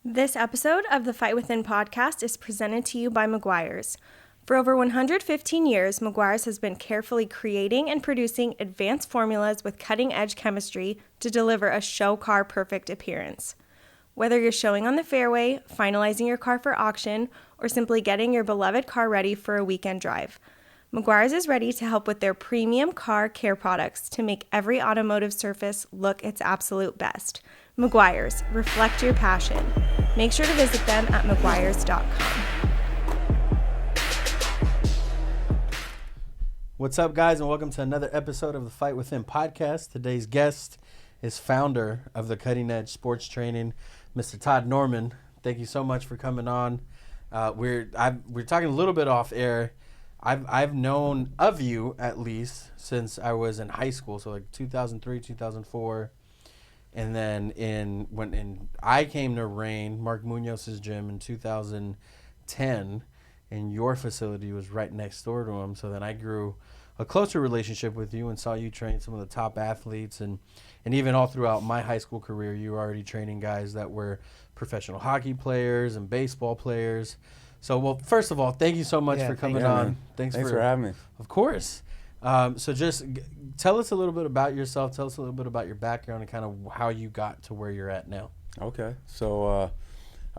This episode of the Fight Within podcast is presented to you by Meguiar's. For over 115 years, Meguiar's has been carefully creating and producing advanced formulas with cutting-edge chemistry to deliver a show car perfect appearance. Whether you're showing on the fairway, finalizing your car for auction, or simply getting your beloved car ready for a weekend drive, Meguiar's is ready to help with their premium car care products to make every automotive surface look its absolute best. Meguiar's, reflect your passion. Make sure to visit them at meguiars.com. What's up, guys, and welcome to another episode of the Fight Within podcast. Today's guest is founder of the Cutting Edge Sports Training, Mr. Todd Norman. Thank you so much for coming on. We're talking a little bit off air. I've known of you at least since I was in high school, so like 2003, 2004. And then when I came to Rain, Mark Munoz's gym in 2010, and your facility was right next door to him. So then I grew a closer relationship with you and saw you train some of the top athletes. And even all throughout my high school career, you were already training guys that were professional hockey players and baseball players. So, well, first of all, thank you so much for coming on. Man. Thanks for having me. Of course. So just tell us a little bit about yourself. Tell us a little bit about your background and kind of how you got to where you're at now. Okay. So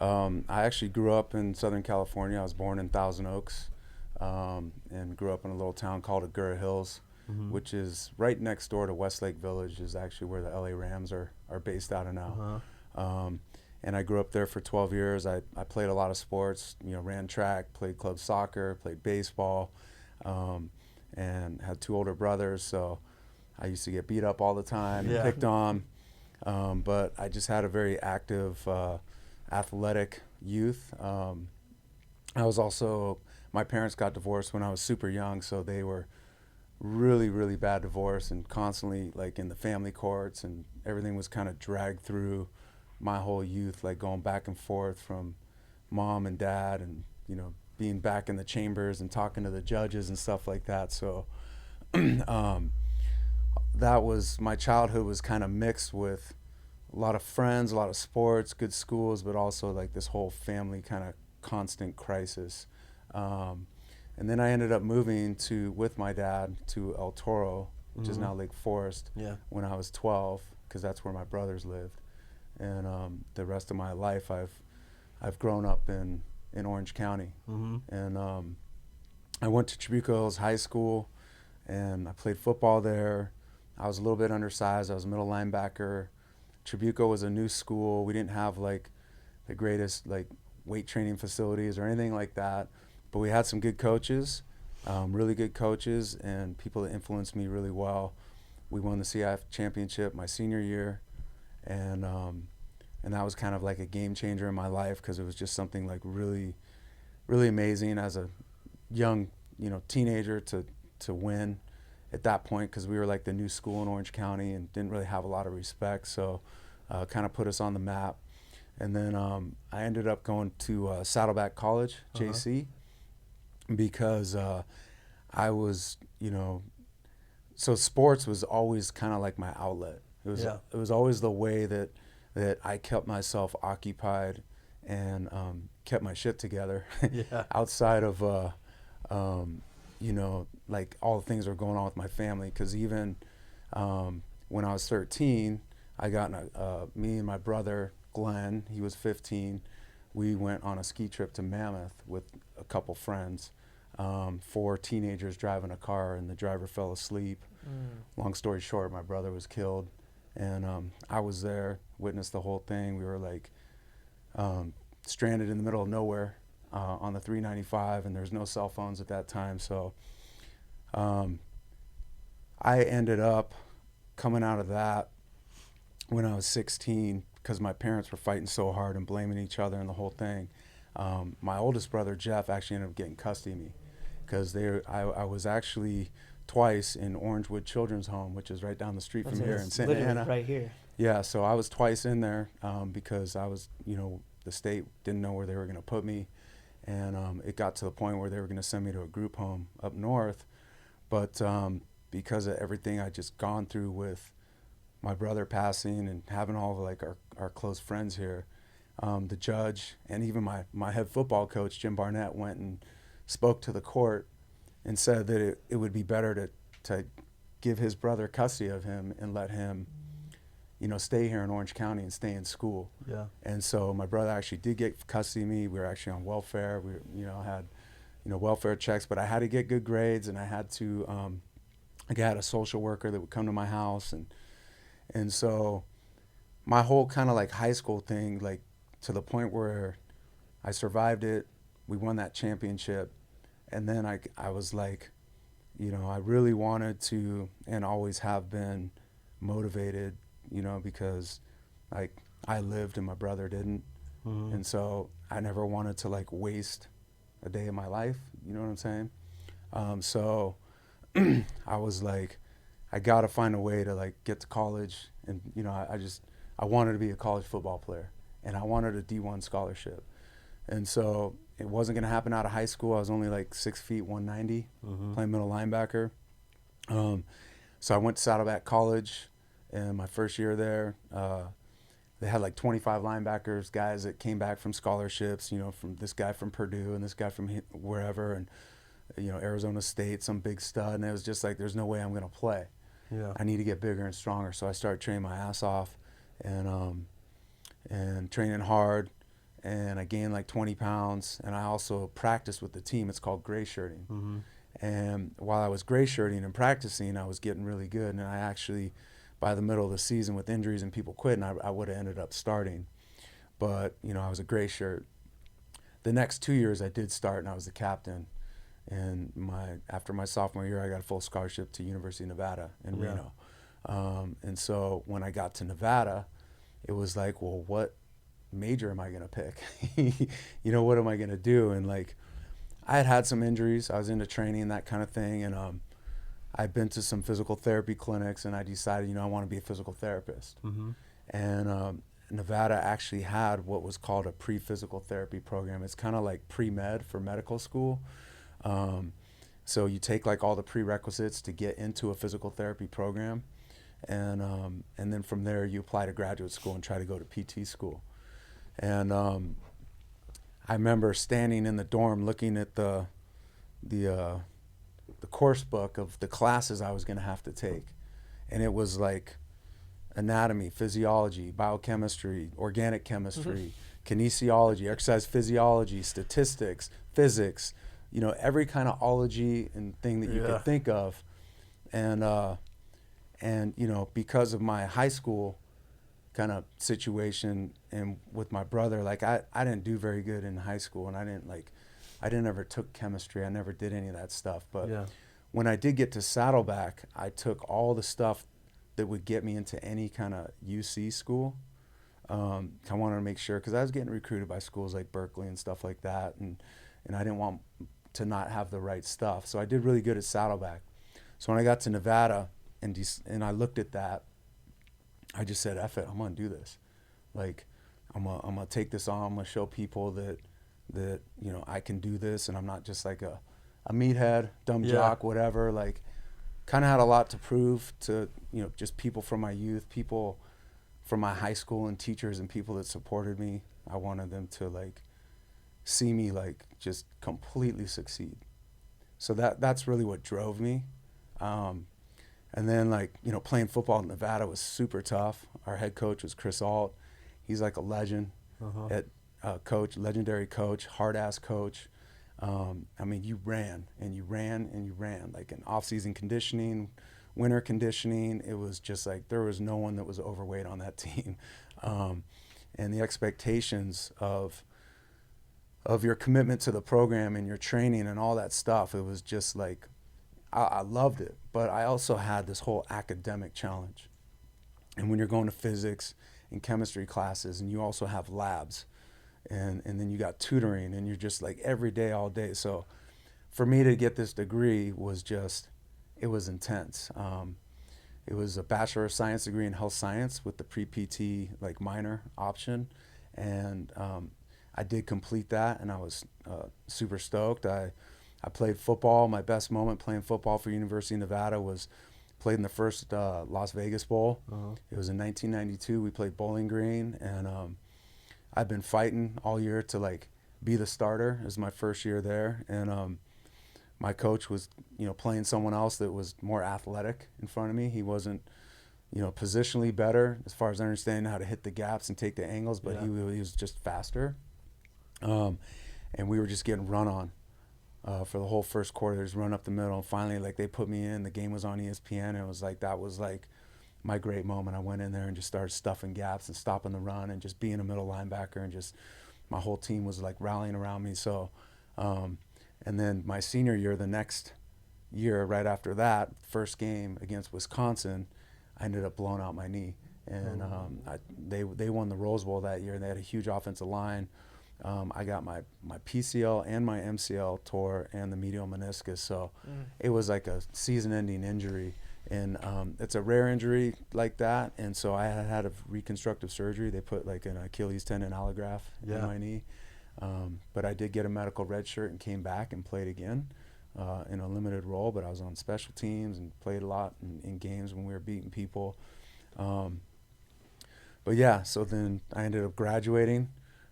I actually grew up in Southern California. I was born in Thousand Oaks and grew up in a little town called Agoura Hills, which is right next door to Westlake Village, is actually where the LA Rams are based out of now. And I grew up there for 12 years. I played a lot of sports, ran track, played club soccer, played baseball, and had two older brothers. So I used to get beat up all the time and picked on. But I just had a very active, athletic youth. I was also, my parents got divorced when I was super young, so they were really, really bad divorce and constantly like in the family courts, and everything was kind of dragged through my whole youth, like going back and forth from mom and dad and, being back in the chambers and talking to the judges and stuff like that. So that was, my childhood was kind of mixed with a lot of friends, a lot of sports, good schools, but also like this whole family kind of constant crisis. And then I ended up moving with my dad to El Toro, which is now Lake Forest, when I was 12, because that's where my brothers lived. And the rest of my life, I've grown up in Orange County. And I went to Trabuco Hills High School, and I played football there. I was a little bit undersized. I was a middle linebacker. Trabuco was a new school. We didn't have like the greatest like weight training facilities or anything like that, but we had some good coaches, really good coaches, and people that influenced me really well. We won the CIF championship my senior year, and that was kind of like a game changer in my life, because it was just something like really, really amazing as a young, teenager to win at that point, because we were like the new school in Orange County and didn't really have a lot of respect. So kind of put us on the map. And then I ended up going to Saddleback College, JC, because I was, so sports was always kind of like my outlet. It was always the way that I kept myself occupied and kept my shit together outside of, like all the things that were going on with my family. Because even when I was 13, I got me and my brother, Glenn, he was 15, we went on a ski trip to Mammoth with a couple friends, 4 teenagers driving a car, and the driver fell asleep. Long story short, my brother was killed. And I was there, witnessed the whole thing. We were like stranded in the middle of nowhere on the 395, and there's no cell phones at that time. So I ended up coming out of that when I was 16, because my parents were fighting so hard and blaming each other and the whole thing. My oldest brother, Jeff, actually ended up getting custody of me, because I was actually twice in Orangewood Children's Home, which is right down the street from here in Santa Ana. Right here. Yeah, so I was twice in there because I was, the state didn't know where they were going to put me. And it got to the point where they were going to send me to a group home up north. But because of everything I just gone through with my brother passing and having all of like our close friends here, the judge and even my head football coach, Jim Barnett, went and spoke to the court and said that it would be better to give his brother custody of him and let him, stay here in Orange County and stay in school. Yeah. And so my brother actually did get custody of me. We were actually on welfare. We, had, welfare checks, but I had to get good grades, and I had to, I had a social worker that would come to my house, and so my whole kind of like high school thing, like to the point where I survived it. We won that championship, and then I was like, I really wanted to and always have been motivated, because like I lived and my brother didn't. Mm-hmm. And so I never wanted to like waste a day of my life, you know what I'm saying? So I was like, I got to find a way to like get to college. And, I wanted to be a college football player, and I wanted a D1 scholarship. And so it wasn't going to happen out of high school. I was only like 6 feet, 190, playing middle linebacker. So I went to Saddleback College, and my first year there, they had like 25 linebackers, guys that came back from scholarships, from this guy from Purdue and this guy from wherever, and, Arizona State, some big stud. And it was just like, there's no way I'm going to play. Yeah. I need to get bigger and stronger. So I started training my ass off and training hard. And I gained like 20 pounds. And I also practiced with the team. It's called gray shirting. Mm-hmm. And while I was gray shirting and practicing, I was getting really good. And I actually, by the middle of the season with injuries and people quitting, I would have ended up starting. But, I was a gray shirt. The next 2 years I did start, and I was the captain. And after my sophomore year, I got a full scholarship to University of Nevada in Reno. And so when I got to Nevada, it was like, well, what major am I going to pick? What am I going to do? And like, I had some injuries. I was into training, that kind of thing. And I'd been to some physical therapy clinics, and I decided, I want to be a physical therapist. Mm-hmm. And Nevada actually had what was called a pre-physical therapy program. It's kind of like pre-med for medical school. So you take like all the prerequisites to get into a physical therapy program, and then from there you apply to graduate school and try to go to PT school. And I remember standing in the dorm looking at the course book of the classes I was going to have to take, and it was like anatomy, physiology, biochemistry, organic chemistry, kinesiology, exercise physiology, statistics, physics, every kind of ology and thing that you could think of. And because of my high school kind of situation and with my brother, like I didn't do very good in high school, and I didn't ever took chemistry. I never did any of that stuff. But when I did get to Saddleback, I took all the stuff that would get me into any kind of UC school. I wanted to make sure, because I was getting recruited by schools like Berkeley and stuff like that, and I didn't want to not have the right stuff. So I did really good at Saddleback. So when I got to Nevada and I looked at that, I just said, F it, I'm going to do this. Like, I'm gonna take this on. I'm going to show people that I can do this, and I'm not just like a meathead, dumb jock, whatever. Like, kind of had a lot to prove to, just people from my youth, people from my high school, and teachers and people that supported me. I wanted them to like see me like just completely succeed. So that's really what drove me. And then like, playing football in Nevada was super tough. Our head coach was Chris Alt. He's like a legend at coach, legendary coach, hard ass coach. I mean, you ran and you ran and you ran, like in off-season conditioning, winter conditioning. It was just like there was no one that was overweight on that team. And the expectations of your commitment to the program and your training and all that stuff, it was just like, I loved it. But I also had this whole academic challenge. And when you're going to physics and chemistry classes, and you also have labs, and then you got tutoring, and you're just like every day, all day. So for me to get this degree was just, it was intense. It was a Bachelor of Science degree in health science with the pre-PT like minor option. And I did complete that, and I was super stoked. I played football. My best moment playing football for University of Nevada was played in the first Las Vegas Bowl. It was in 1992. We played Bowling Green, and I've been fighting all year to like be the starter. It was my first year there, and my coach was, playing someone else that was more athletic in front of me. He wasn't, positionally better as far as understanding how to hit the gaps and take the angles, but he was just faster. And we were just getting run on for the whole first quarter. There's run up the middle, and finally, like, they put me in. The game was on ESPN, and it was like, that was like my great moment. I went in there and just started stuffing gaps and stopping the run and just being a middle linebacker, and just my whole team was like rallying around me. So, and then my senior year, the next year right after that, first game against Wisconsin, I ended up blowing out my knee. And they won the Rose Bowl that year, and they had a huge offensive line. I got my PCL and my MCL tore and the medial meniscus, so it was like a season-ending injury. And it's a rare injury like that, and so I had a reconstructive surgery. They put like an Achilles tendon allograft in my knee. But I did get a medical red shirt and came back and played again in a limited role, but I was on special teams and played a lot in games when we were beating people. But yeah, so then I ended up graduating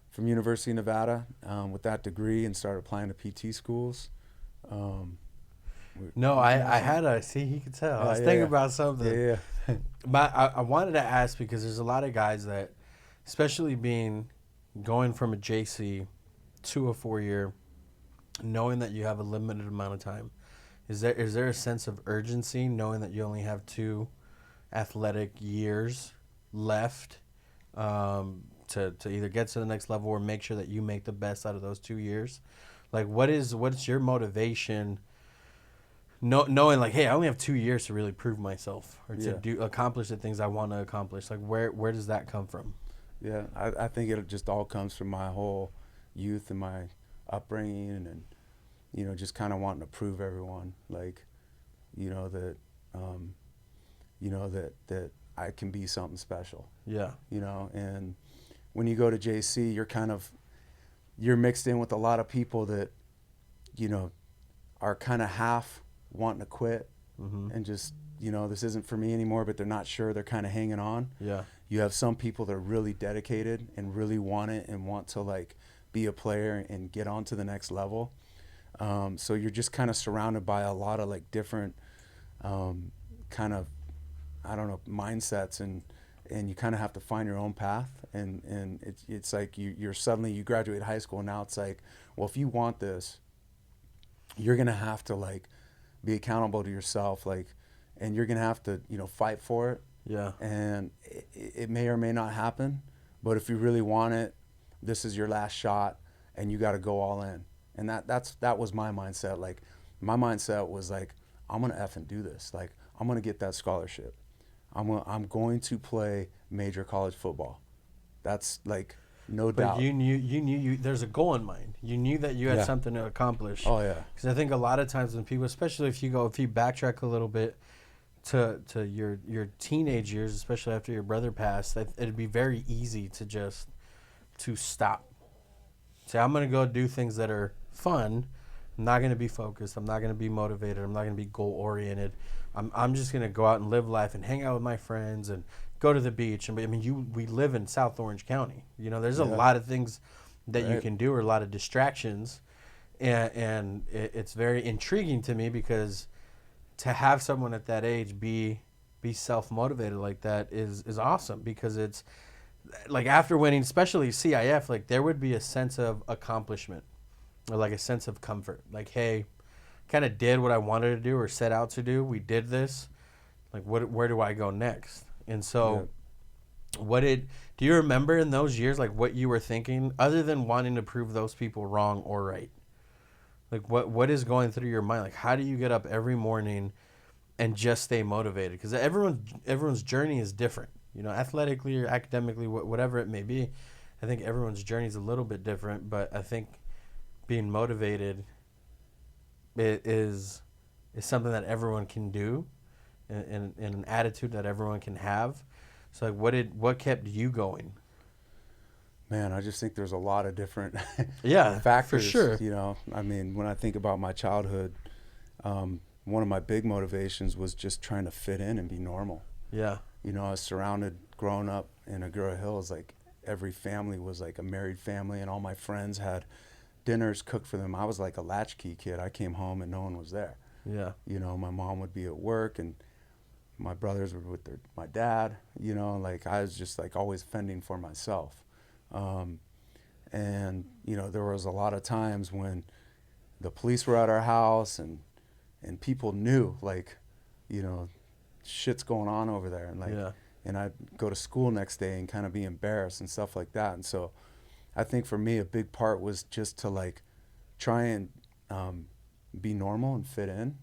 from University of Nevada with that degree and started applying to PT schools. No, I had a, see, he could tell. I was thinking about something. Yeah. But I wanted to ask, because there's a lot of guys that, especially going from a JC to a 4-year, knowing that you have a limited amount of time, is there a sense of urgency knowing that you only have 2 athletic years left to either get to the next level or make sure that you make the best out of those 2 years? Like, what's your motivation? Knowing like, hey, I only have 2 years to really prove myself or to accomplish the things I want to accomplish. Like, where does that come from? Yeah, I think it just all comes from my whole youth and my upbringing, and just kind of wanting to prove everyone, like, that that I can be something special. Yeah. And when you go to JC, you're mixed in with a lot of people that are kind of half wanting to quit and just this isn't for me anymore, but they're not sure. They're kind of hanging on. Yeah. You have some people that are really dedicated and really want it and want to like be a player and get on to the next level. So you're just kind of surrounded by a lot of like different kind of, I don't know, mindsets, and you kind of have to find your own path. And it's like you're suddenly, you graduate high school, and now it's like, well, if you want this, you're going to have to like be accountable to yourself, like, and you're going to have to, fight for it. Yeah. And it may or may not happen, but if you really want it, this is your last shot, and you got to go all in. And that was my mindset. Like, my mindset was like, I'm going to effing do this. Like, I'm going to get that scholarship. I'm going to play major college football. That's like, no doubt. But you knew there's a goal in mind. You knew that you had something to accomplish. Oh yeah. Because I think a lot of times when people, especially if you backtrack a little bit to your teenage years, especially after your brother passed, it'd be very easy to stop. Say, I'm going to go do things that are fun. I'm not going to be focused. I'm not going to be motivated. I'm not going to be goal oriented. I'm just going to go out and live life and hang out with my friends and go to the beach. And we live in South Orange County. There's a lot of things that you can do, or a lot of distractions, and it's very intriguing to me, because to have someone at that age be self-motivated like that is awesome, because it's like, after winning, especially CIF, like, there would be a sense of accomplishment, or like a sense of comfort. Like, hey, kind of did what I wanted to do or set out to do. We did this. Like, where do I go next? And so do you remember in those years, like, what you were thinking, other than wanting to prove those people wrong or right? Like, what is going through your mind? Like, how do you get up every morning and just stay motivated? Because everyone's journey is different, athletically or academically, whatever it may be. I think everyone's journey is a little bit different, but I think being motivated is something that everyone can do, and an attitude that everyone can have. So, like, what kept you going? Man, I just think there's a lot of different for factors. sure. When I think about my childhood, one of my big motivations was just trying to fit in and be normal. Yeah. I was surrounded, growing up in Agoura Hills, like, every family was like a married family, and all my friends had dinners cooked for them. I was like a latchkey kid. I came home and no one was there. Yeah. You know, my mom would be at work and my brothers were with my dad, you know, like I was just like always fending for myself. And, you know, there was a lot of times when the police were at our house and people knew, like, you know, shit's going on over there. And like, Yeah. and I'd go to school next day and kind of be embarrassed and stuff like that. And so I think for me, a big part was just to like try and be normal and fit in.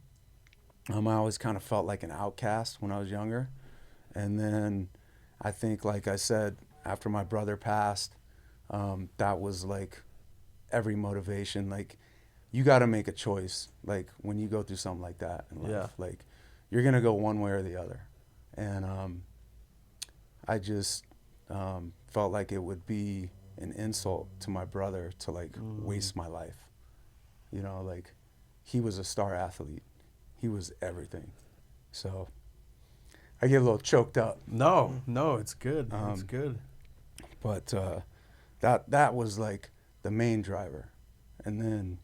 I always kind of felt like an outcast when I was younger. And then I think, like I said, after my brother passed, that was like every motivation. Like, you got to make a choice. Like, when you go through something like that in life, Yeah. like, you're going to go one way or the other. And I just felt like it would be an insult to my brother to, like, waste my life. You know, like, he was a star athlete. He was everything. So I get a little choked up. No, it's good. It's good. But that was like the main driver. And then,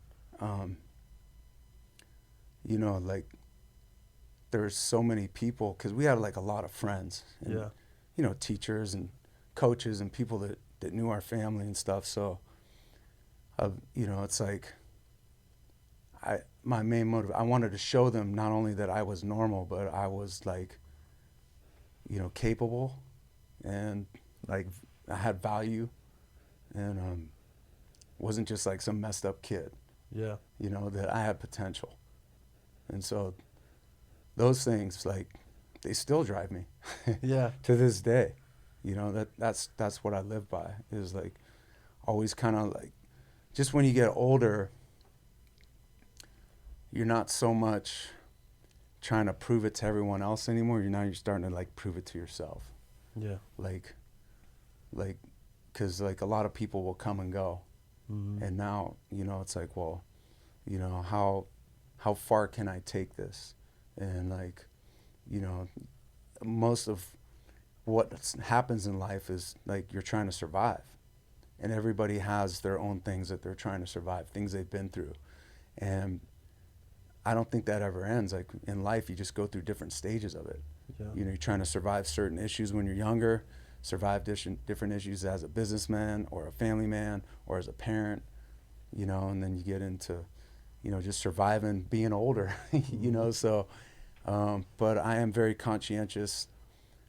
you know, like, there's so many people, because we had like a lot of friends. And, Yeah. you know, teachers and coaches and people that knew our family and stuff. So, you know, it's like, my main motive, I wanted to show them not only that I was normal, but I was like, you know, capable, and like I had value, and wasn't just like some messed up kid. Yeah. You know, that I had potential. And so those things, like, they still drive me. Yeah. To this day. You know, that's what I live by, is like always kind of like, just when you get older, you're not so much trying to prove it to everyone else anymore. You're starting to like prove it to yourself. Yeah. Like, because like a lot of people will come and go. Mm-hmm. And now, you know, it's like, well, you know, how far can I take this? And like, you know, most of what happens in life is like you're trying to survive. And everybody has their own things that they're trying to survive, things they've been through. And I don't think that ever ends. Like, in life, you just go through different stages of it. Yeah. You know, you're trying to survive certain issues when you're younger, survive different issues as a businessman or a family man or as a parent, you know, and then you get into, you know, just surviving being older, you know. So, but I am very conscientious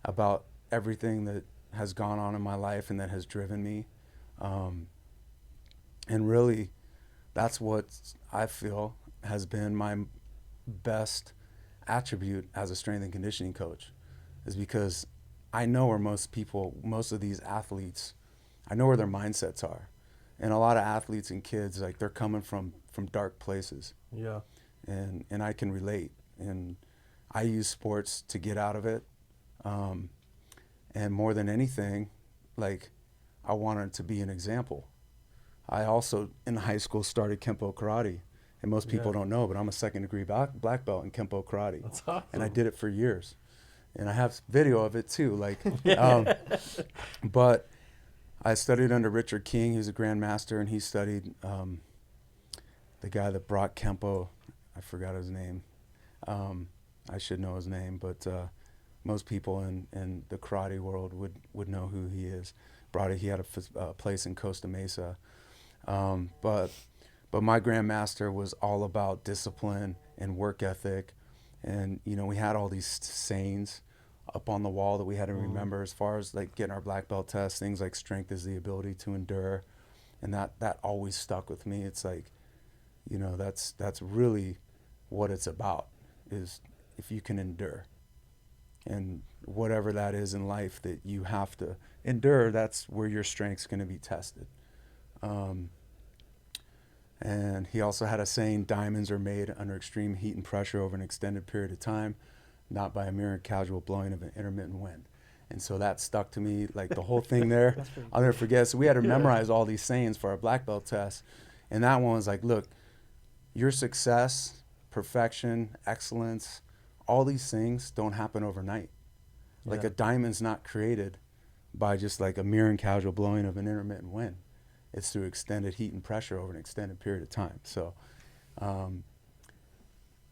about everything that has gone on in my life and that has driven me. And really, that's what I feel has been my best attribute as a strength and conditioning coach, is because I know where most of these athletes, I know where their mindsets are. And a lot of athletes and kids, like, they're coming from dark places. Yeah. And I can relate. And I use sports to get out of it. And more than anything, like, I wanted to be an example. I also, in high school, started Kempo Karate. And most people don't know, but I'm a second-degree black belt in Kempo Karate. That's awesome. And I did it for years. And I have video of it, too. Like, but I studied under Richard King. He was a grandmaster, and he studied the guy that brought Kempo. I forgot his name. I should know his name, but most people in the karate world would know who he is. He had a place in Costa Mesa. But my grandmaster was all about discipline and work ethic. And, you know, we had all these sayings up on the wall that we had to remember, as far as like getting our black belt test, things like strength is the ability to endure. And that always stuck with me. It's like, you know, that's really what it's about, is if you can endure. And whatever that is in life that you have to endure, that's where your strength's going to be tested. And he also had a saying, diamonds are made under extreme heat and pressure over an extended period of time, not by a mere casual blowing of an intermittent wind. And so that stuck to me, like the whole thing there. I'll never forget. So we had to memorize all these sayings for our black belt test. And that one was like, look, your success, perfection, excellence, all these things don't happen overnight. Like, a diamond's not created by just like a mere and casual blowing of an intermittent wind. It's through extended heat and pressure over an extended period of time. So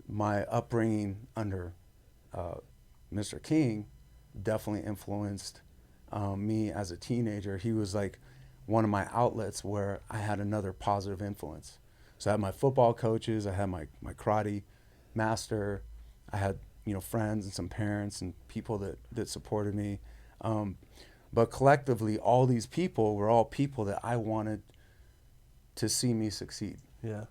my upbringing under Mr. King definitely influenced me as a teenager. He was like one of my outlets where I had another positive influence. So I had my football coaches, I had my karate master, I had, you know, friends and some parents and people that supported me. But collectively, all these people were all people that I wanted to see me succeed. Yeah.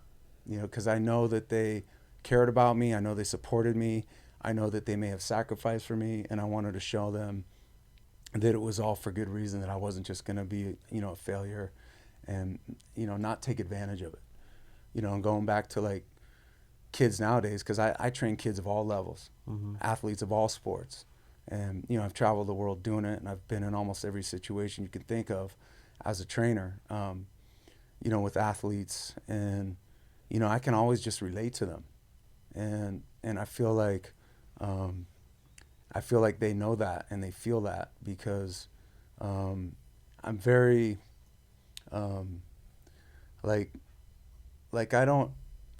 You know, because I know that they cared about me. I know they supported me. I know that they may have sacrificed for me, and I wanted to show them that it was all for good reason, that I wasn't just going to be, you know, a failure and, you know, not take advantage of it. You know, and going back to like kids nowadays, because I train kids of all levels, athletes of all sports. And, you know, I've traveled the world doing it, and I've been in almost every situation you can think of as a trainer, you know, with athletes. And, you know, I can always just relate to them. And I feel like they know that and they feel that because I'm very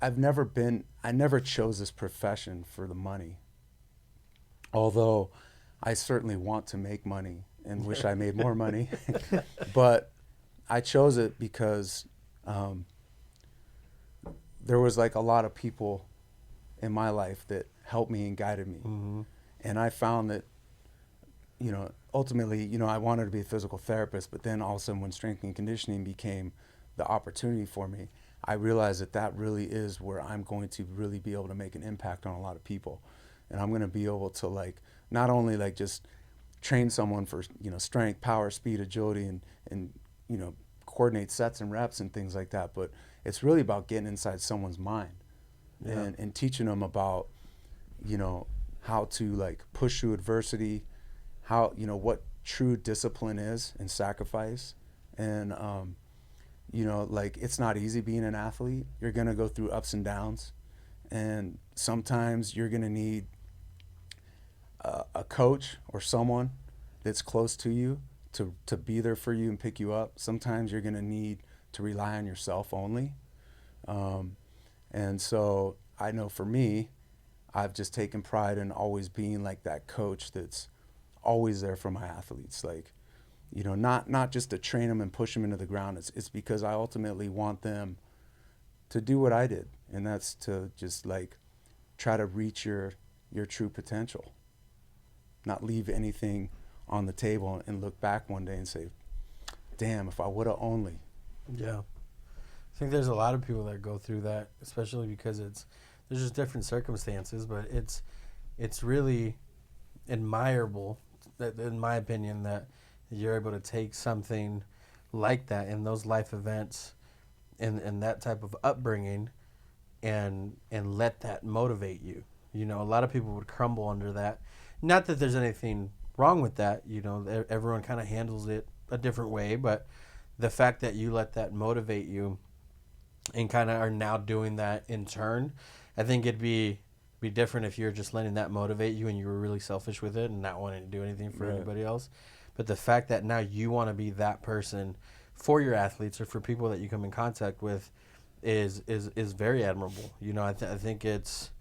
I never chose this profession for the money. Although I certainly want to make money and wish I made more money. But I chose it because there was like a lot of people in my life that helped me and guided me. And I found that, you know, ultimately, you know, I wanted to be a physical therapist, but then all of a sudden when strength and conditioning became the opportunity for me, I realized that that really is where I'm going to really be able to make an impact on a lot of people. And I'm going to be able to like, not only like just train someone for, you know, strength, power, speed, agility, and, you know, coordinate sets and reps and things like that, but it's really about getting inside someone's mind and teaching them about, you know, how to like push through adversity, how, you know, what true discipline is and sacrifice. And, you know, like it's not easy being an athlete. You're going to go through ups and downs. And sometimes you're going to need a coach or someone that's close to you to be there for you and pick you up. Sometimes you're going to need to rely on yourself only. And so I know for me, I've just taken pride in always being like that coach that's always there for my athletes. Like, you know, not just to train them and push them into the ground. It's because I ultimately want them to do what I did. And that's to just like try to reach your true potential. Not leave anything on the table and look back one day and say, damn, if I would have only. Yeah. I think there's a lot of people that go through that, especially because there's just different circumstances, but it's really admirable, in my opinion, that you're able to take something like that in those life events and that type of upbringing and let that motivate you. You know, a lot of people would crumble under that. Not that there's anything wrong with that. You know, everyone kind of handles it a different way, but the fact that you let that motivate you and kind of are now doing that in turn, I think it'd be different if you're just letting that motivate you and you were really selfish with it and not wanting to do anything for anybody else. But the fact that now you want to be that person for your athletes or for people that you come in contact with is very admirable. You know, I think it's,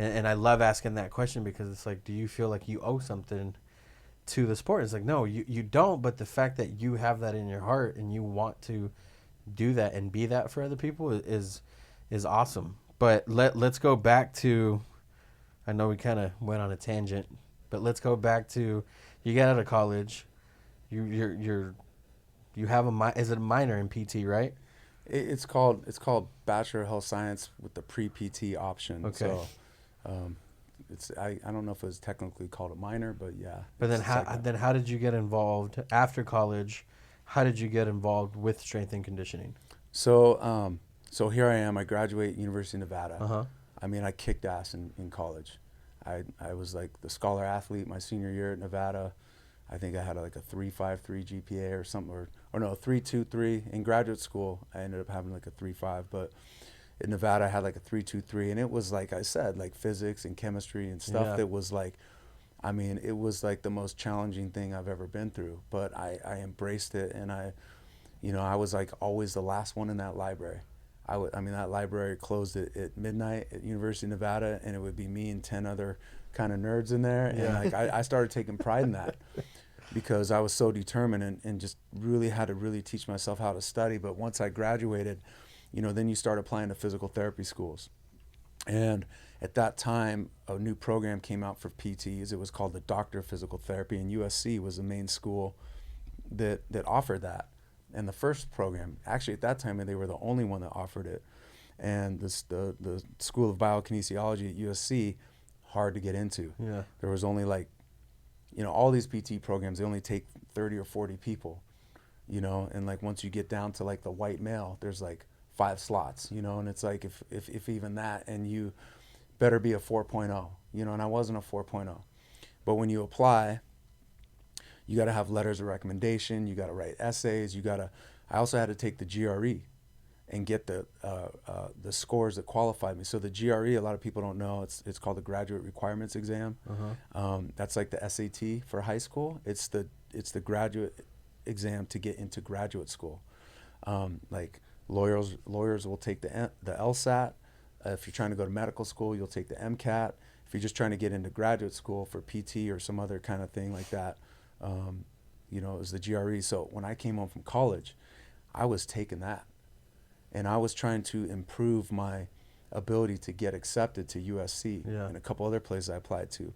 and I love asking that question because it's like, do you feel like you owe something to the sport? It's like, no, you don't. But the fact that you have that in your heart and you want to do that and be that for other people is awesome. But let's go back to, I know we kind of went on a tangent, but let's go back to, you get out of college, you have is it a minor in PT, right? It's called Bachelor of Health Science with the pre-PT option. Okay. So I don't know if it was technically called a minor, but yeah. But then how did you get involved after college? How did you get involved with strength and conditioning? So here I am. I graduate University of Nevada. Uh-huh. I mean, I kicked ass in college. I was like the scholar athlete my senior year at Nevada. I think I had like a 3.53 GPA or something, or no, 3.23. In graduate school, I ended up having like a 3.5, but in Nevada, I had like a 3.23, and it was like I said, like physics and chemistry and stuff that was like I mean, it was like the most challenging thing I've ever been through, but I embraced it, and I was like always the last one in that library. I mean, that library closed at midnight at University of Nevada, and it would be me and 10 other kind of nerds in there. And like, I started taking pride in that because I was so determined and just really had to really teach myself how to study. But once I graduated, then you start applying to physical therapy schools. And at that time, a new program came out for PTs. It was called the Doctor of Physical Therapy, and USC was the main school that offered that. And the first program, actually at that time, they were the only one that offered it. And the School of Biokinesiology at USC, hard to get into. Yeah. There was only like, all these PT programs, they only take 30 or 40 people, and like once you get down to like the white male, there's like 5 slots, and it's like if even that, and you better be a 4.0, and I wasn't a 4.0. But when you apply, you got to have letters of recommendation, you got to write essays, I also had to take the GRE and get the scores that qualified me. So the GRE, a lot of people don't know, it's called the Graduate Requirements Exam. That's like the SAT for high school. It's the graduate exam to get into graduate school. Like lawyers will take the LSAT. If you're trying to go to medical school, you'll take the MCAT. If you're just trying to get into graduate school for PT or some other kind of thing like that, it was the GRE. So when I came home from college, I was taking that. And I was trying to improve my ability to get accepted to USC and a couple other places I applied to.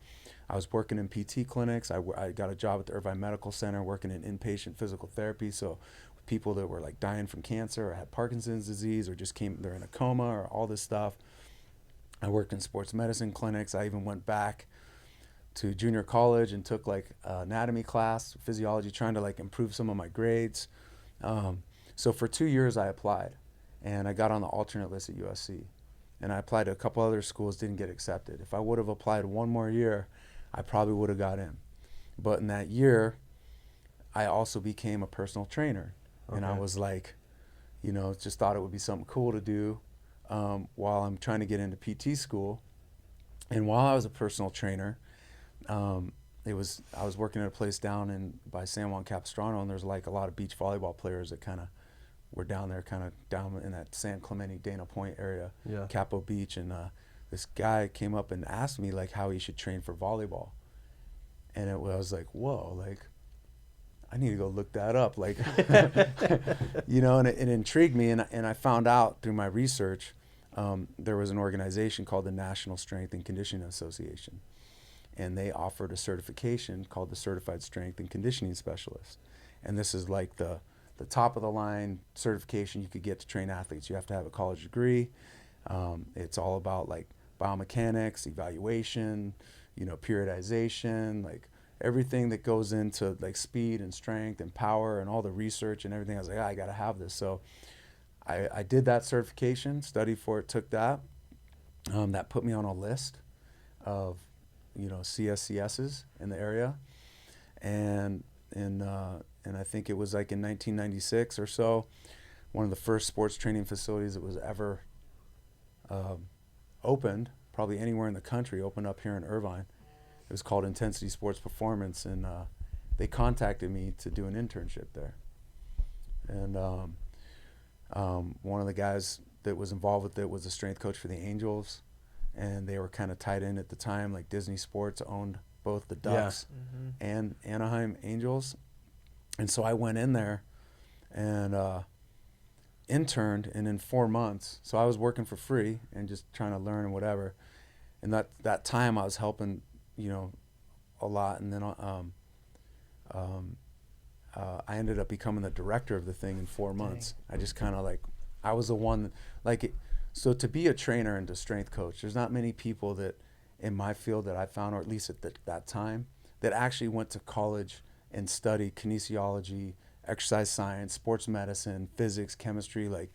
I was working in PT clinics. I got a job at the Irvine Medical Center working in inpatient physical therapy. So people that were like dying from cancer or had Parkinson's disease or they're in a coma or all this stuff. I worked in sports medicine clinics. I even went back to junior college and took like anatomy class, physiology, trying to like improve some of my grades. So for 2 years I applied. And I got on the alternate list at USC. And I applied to a couple other schools, didn't get accepted. If I would have applied one more year, I probably would have got in. But in that year, I also became a personal trainer. Okay. And I was like, just thought it would be something cool to do while I'm trying to get into PT school. And while I was a personal trainer, I was working at a place down by San Juan Capistrano, and there's like a lot of beach volleyball players that kind of we're down there, kind of down in that San Clemente, Dana Point area, Capo Beach, and this guy came up and asked me like how he should train for volleyball, and I was like, whoa, like I need to go look that up, like, and it intrigued me, and I found out through my research there was an organization called the National Strength and Conditioning Association, and they offered a certification called the Certified Strength and Conditioning Specialist, and this is like the top of the line certification you could get to train athletes. You have to have a college degree. It's all about like biomechanics, evaluation, periodization, like everything that goes into like speed and strength and power and all the research and everything. I was like, I got to have this. So I did that certification, studied for it, took that. That put me on a list of, CSCSs in the area. And I think it was like in 1996 or so, one of the first sports training facilities that was ever opened, probably anywhere in the country, opened up here in Irvine. It was called Intensity Sports Performance, and they contacted me to do an internship there. And one of the guys that was involved with it was a strength coach for the Angels, and they were kind of tied in at the time. Like Disney Sports owned both the Ducks and Anaheim Angels. And so I went in there and interned, and in 4 months, so I was working for free and just trying to learn and whatever. And that time I was helping, a lot. And then I ended up becoming the director of the thing in 4 months. Dang. I just kind of I was the one, so to be a trainer and a strength coach, there's not many people that in my field that I found, or at least at that time, that actually went to college and studied kinesiology, exercise science, sports medicine, physics, chemistry. Like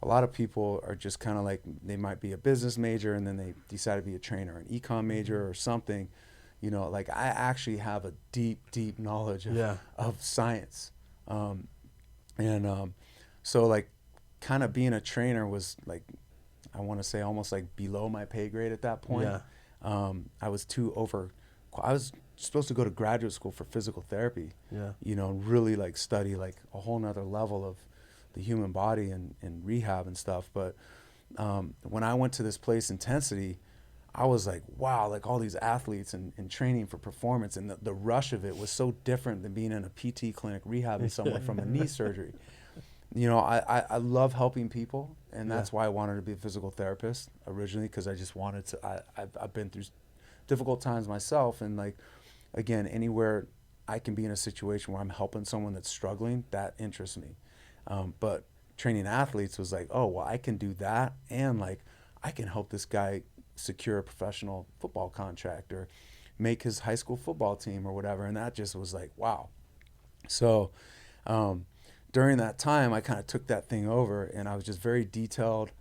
a lot of people are just kind of they might be a business major and then they decide to be a trainer, an econ major or something. I actually have a deep knowledge of science. So kind of being a trainer was I want to say almost below my pay grade at that point. I was supposed to go to graduate school for physical therapy. Yeah. You know, and really like study like a whole nother level of the human body and rehab and stuff. But when I went to this place, Intensity, I was like, wow, like all these athletes and training for performance, and the rush of it was so different than being in a PT clinic rehabbing someone from a knee surgery. You know, I love helping people, and that's why I wanted to be a physical therapist originally, because I just wanted to, I've been through difficult times myself, and like, again, anywhere I can be in a situation where I'm helping someone that's struggling, that interests me. But training athletes was like, oh, well, I can do that, and like, I can help this guy secure a professional football contract or make his high school football team or whatever. And that just was like, wow. So during that time, I kind of took that thing over, and I was just very detailed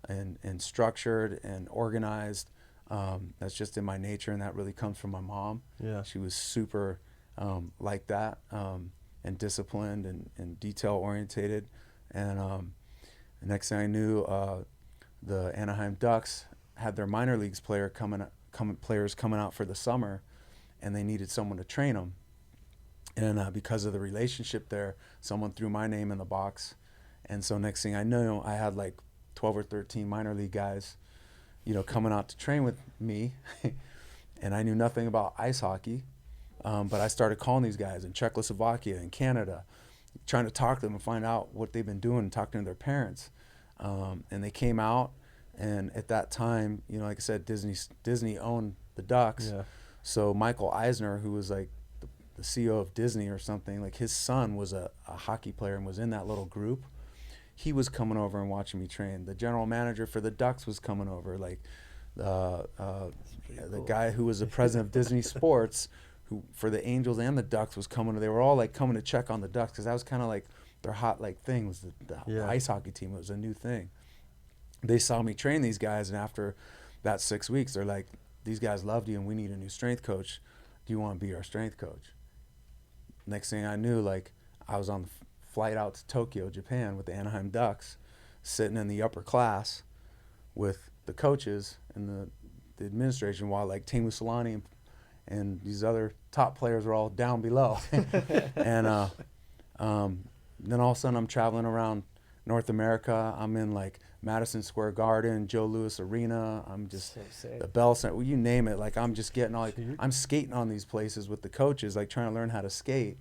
and structured and organized. That's just in my nature, and that really comes from my mom. Yeah. She was super like that, and disciplined and detail orientated. And the next thing I knew, the Anaheim Ducks had their minor leagues players coming out for the summer, and they needed someone to train them. And because of the relationship there, someone threw my name in the box. And so next thing I know, I had like 12 or 13 minor league guys, you know, coming out to train with me. And I knew nothing about ice hockey, but I started calling these guys in Czechoslovakia and Canada, trying to talk to them and find out what they've been doing and talking to their parents. And they came out, and at that time, you know, like I said, Disney owned the Ducks. Yeah. So Michael Eisner, who was like the CEO of Disney or something, like his son was a hockey player and was in that little group. He was coming over and watching me train. The general manager for the Ducks was coming over. Like the guy who was the president of Disney Sports, who for the Angels and the Ducks was coming. They were all like coming to check on the Ducks, because that was kind of like their hot like thing, was the ice hockey team. It was a new thing. They saw me train these guys, and after that 6 weeks, they're like, these guys loved you, and we need a new strength coach. Do you want to be our strength coach? Next thing I knew, like, I was on the flight out to Tokyo, Japan, with the Anaheim Ducks, sitting in the upper class with the coaches and the administration, while like Teemu Selanne and these other top players were all down below. And then all of a sudden I'm traveling around North America. I'm in like Madison Square Garden, Joe Louis Arena. I'm just the Bell Center, well, you name it. Like, I'm just getting all, like, I'm skating on these places with the coaches, like trying to learn how to skate.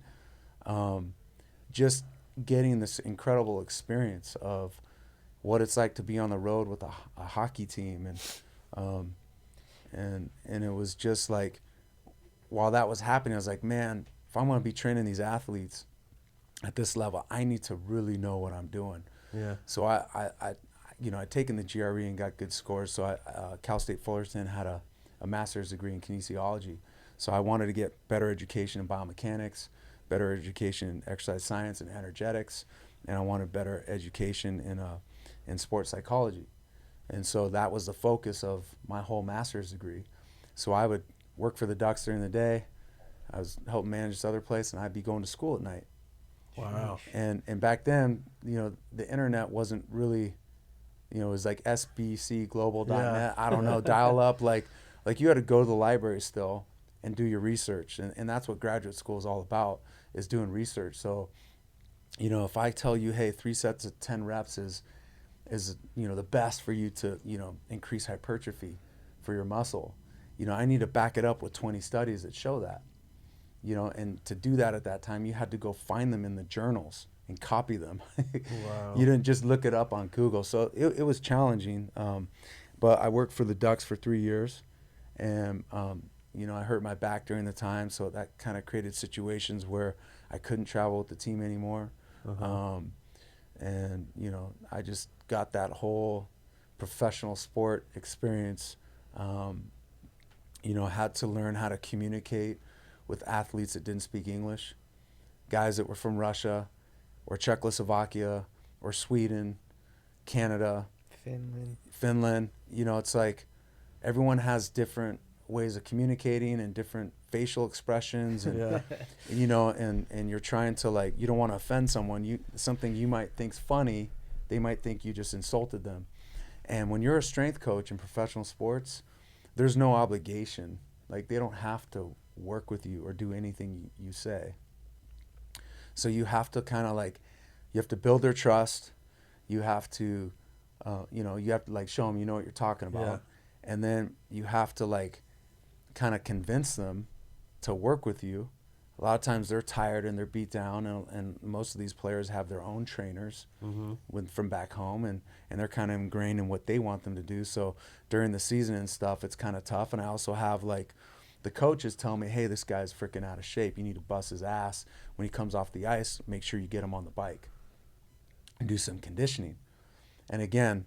Just getting this incredible experience of what it's like to be on the road with a hockey team, and it was just like, while that was happening, I was like, man, if I'm going to be training these athletes at this level, I need to really know what I'm doing. Yeah. So I'd taken the GRE and got good scores. So Cal State Fullerton had a master's degree in kinesiology. So I wanted to get better education in biomechanics, better education in exercise science and energetics, and I wanted better education in sports psychology. And so that was the focus of my whole master's degree. So I would work for the Ducks during the day. I was helping manage this other place, and I'd be going to school at night. Wow. And back then, you know, the internet wasn't really, you know, it was like sbcglobal.net. Yeah. I don't know, dial up. Like you had to go to the library still and do your research. And that's what graduate school is all about, is doing research. So, you know, if I tell you, hey, 3 sets of 10 reps is, you know, the best for you to, you know, increase hypertrophy for your muscle, you know, I need to back it up with 20 studies that show that. You know, and to do that at that time, you had to go find them in the journals and copy them. Wow. You didn't just look it up on Google. So it was challenging. But I worked for the Ducks for 3 years, and, you know, I hurt my back during the time. So that kind of created situations where I couldn't travel with the team anymore. Uh-huh. And, you know, I just got that whole professional sport experience. You know, had to learn how to communicate with athletes that didn't speak English, guys that were from Russia or Czechoslovakia or Sweden, Canada, Finland. You know, it's like everyone has different ways of communicating and different facial expressions, and Yeah. you know, and you're trying to, like, you don't want to offend someone. Something you might think's funny, they might think you just insulted them. And when you're a strength coach in professional sports, there's no obligation. Like, they don't have to work with you or do anything you say. So you have to kind of like, you have to build their trust. You have to, you have to like show them you know what you're talking about. Yeah. And then you have to like kind of convince them to work with you. A lot of times they're tired and they're beat down, and most of these players have their own trainers from back home, and they're kind of ingrained in what they want them to do. So during the season and stuff, it's kind of tough. And I also have like the coaches tell me, hey, this guy's freaking out of shape. You need to bust his ass when he comes off the ice. Make sure you get him on the bike and do some conditioning. And again,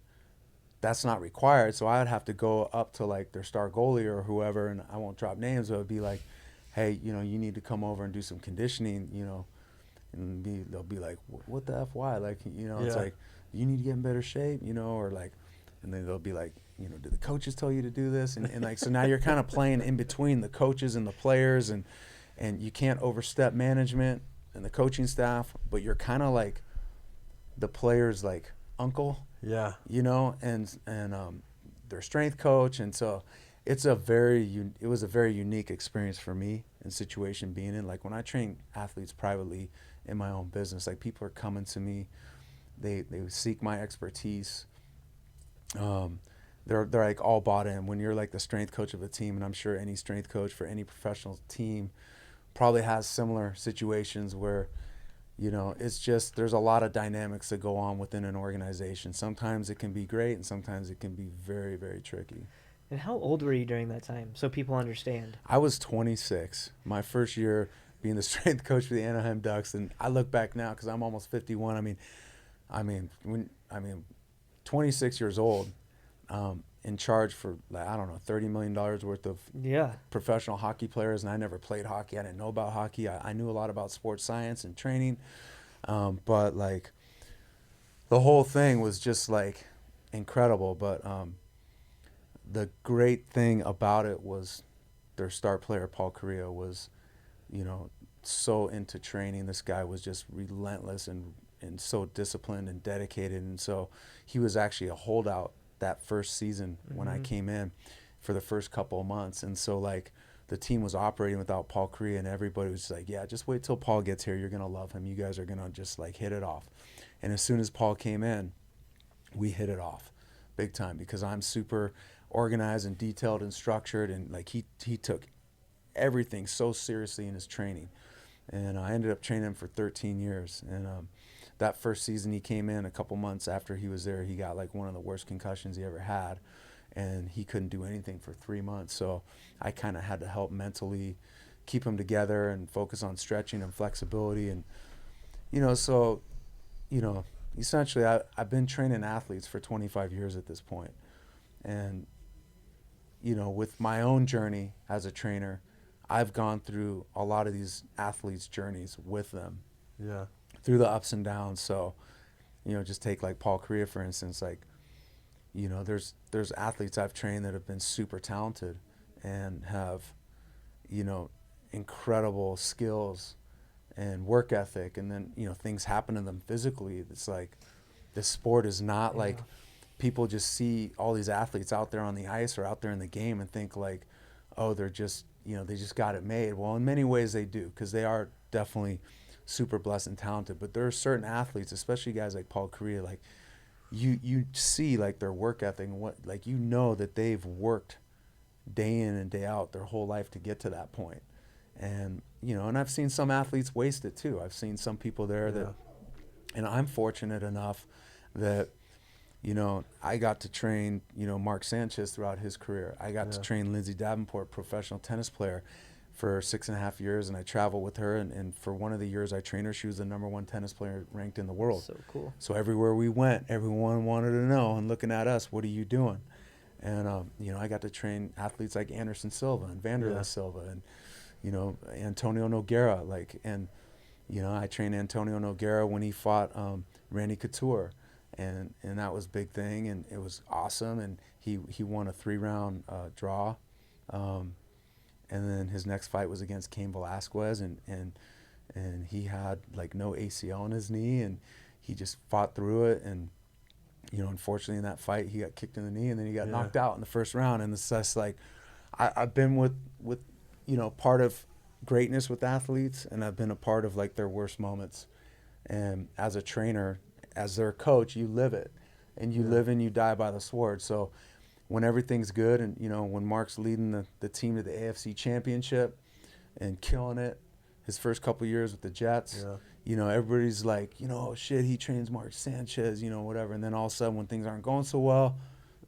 that's not required. So I would have to go up to like their star goalie or whoever, and I won't drop names, but it would be like, hey, you need to come over and do some conditioning, and they'll be like, what the F, why? Like, it's like, you need to get in better shape, or like, and then they'll be like, did the coaches tell you to do this? And like, so now you're kind of playing in between the coaches and the players, and you can't overstep management and the coaching staff, but you're kind of like the players' like uncle, and their strength coach. And so it was a very unique experience for me and situation being in. Like when I train athletes privately in my own business, like people are coming to me, they seek my expertise. They're like all bought in. When you're like the strength coach of a team, and I'm sure any strength coach for any professional team probably has similar situations where, it's just, there's a lot of dynamics that go on within an organization. Sometimes it can be great, and sometimes it can be very, very tricky. And how old were you during that time, so people understand? I was 26, my first year being the strength coach for the Anaheim Ducks, and I look back now because I'm almost 51. I mean, 26 years old, in charge for $30 million worth of professional hockey players, and I never played hockey. I didn't know about hockey. I knew a lot about sports science and training, but like the whole thing was just like incredible. But the great thing about it was their star player, Paul Correa, was, so into training. This guy was just relentless and so disciplined and dedicated. And so he was actually a holdout that first season when I came in for the first couple of months. And so like the team was operating without Paul Correa, and everybody was like, yeah, just wait till Paul gets here. You're going to love him. You guys are going to just like hit it off. And as soon as Paul came in, we hit it off big time, because I'm super organized and detailed and structured, and like he took everything so seriously in his training. And I ended up training him for 13 years. And that first season he came in, a couple months after he was there, he got like one of the worst concussions he ever had, and he couldn't do anything for 3 months. So I kind of had to help mentally keep him together and focus on stretching and flexibility. And essentially I've been training athletes for 25 years at this point. And with my own journey as a trainer, I've gone through a lot of these athletes' journeys with them. Yeah. Through the ups and downs. So, just take like Paul Correa, for instance. Like, there's athletes I've trained that have been super talented and have, incredible skills and work ethic. And then, things happen to them physically. It's like, this sport is not like, people just see all these athletes out there on the ice or out there in the game and think like, oh, they're just, they just got it made. Well, in many ways they do, because they are definitely super blessed and talented. But there are certain athletes, especially guys like Paul Correa, like you see like their work ethic and what, like, that they've worked day in and day out their whole life to get to that point. And, and I've seen some athletes waste it too. I've seen some people there that, and I'm fortunate enough that, I got to train, Mark Sanchez throughout his career. I got to train Lindsay Davenport, professional tennis player, for 6.5 years, and I traveled with her. And for one of the years I trained her, she was the #1 tennis player ranked in the world. So cool. So everywhere we went, everyone wanted to know and looking at us, what are you doing? And, I got to train athletes like Anderson Silva and Vanderlei Silva and, Antonio Nogueira. I trained Antonio Nogueira when he fought Randy Couture. And that was a big thing, and it was awesome. And he won a 3-round draw. And then his next fight was against Cain Velasquez, and he had like no ACL in his knee, and he just fought through it. And unfortunately in that fight he got kicked in the knee, and then he got knocked out in the first round. And it's just like I've been with part of greatness with athletes, and I've been a part of like their worst moments. And as a trainer, as their coach, you live it, and you live and you die by the sword. So when everything's good, and when Mark's leading the team to the AFC Championship and killing it, his first couple years with the Jets, everybody's like, oh shit, he trains Mark Sanchez, whatever. And then all of a sudden, when things aren't going so well,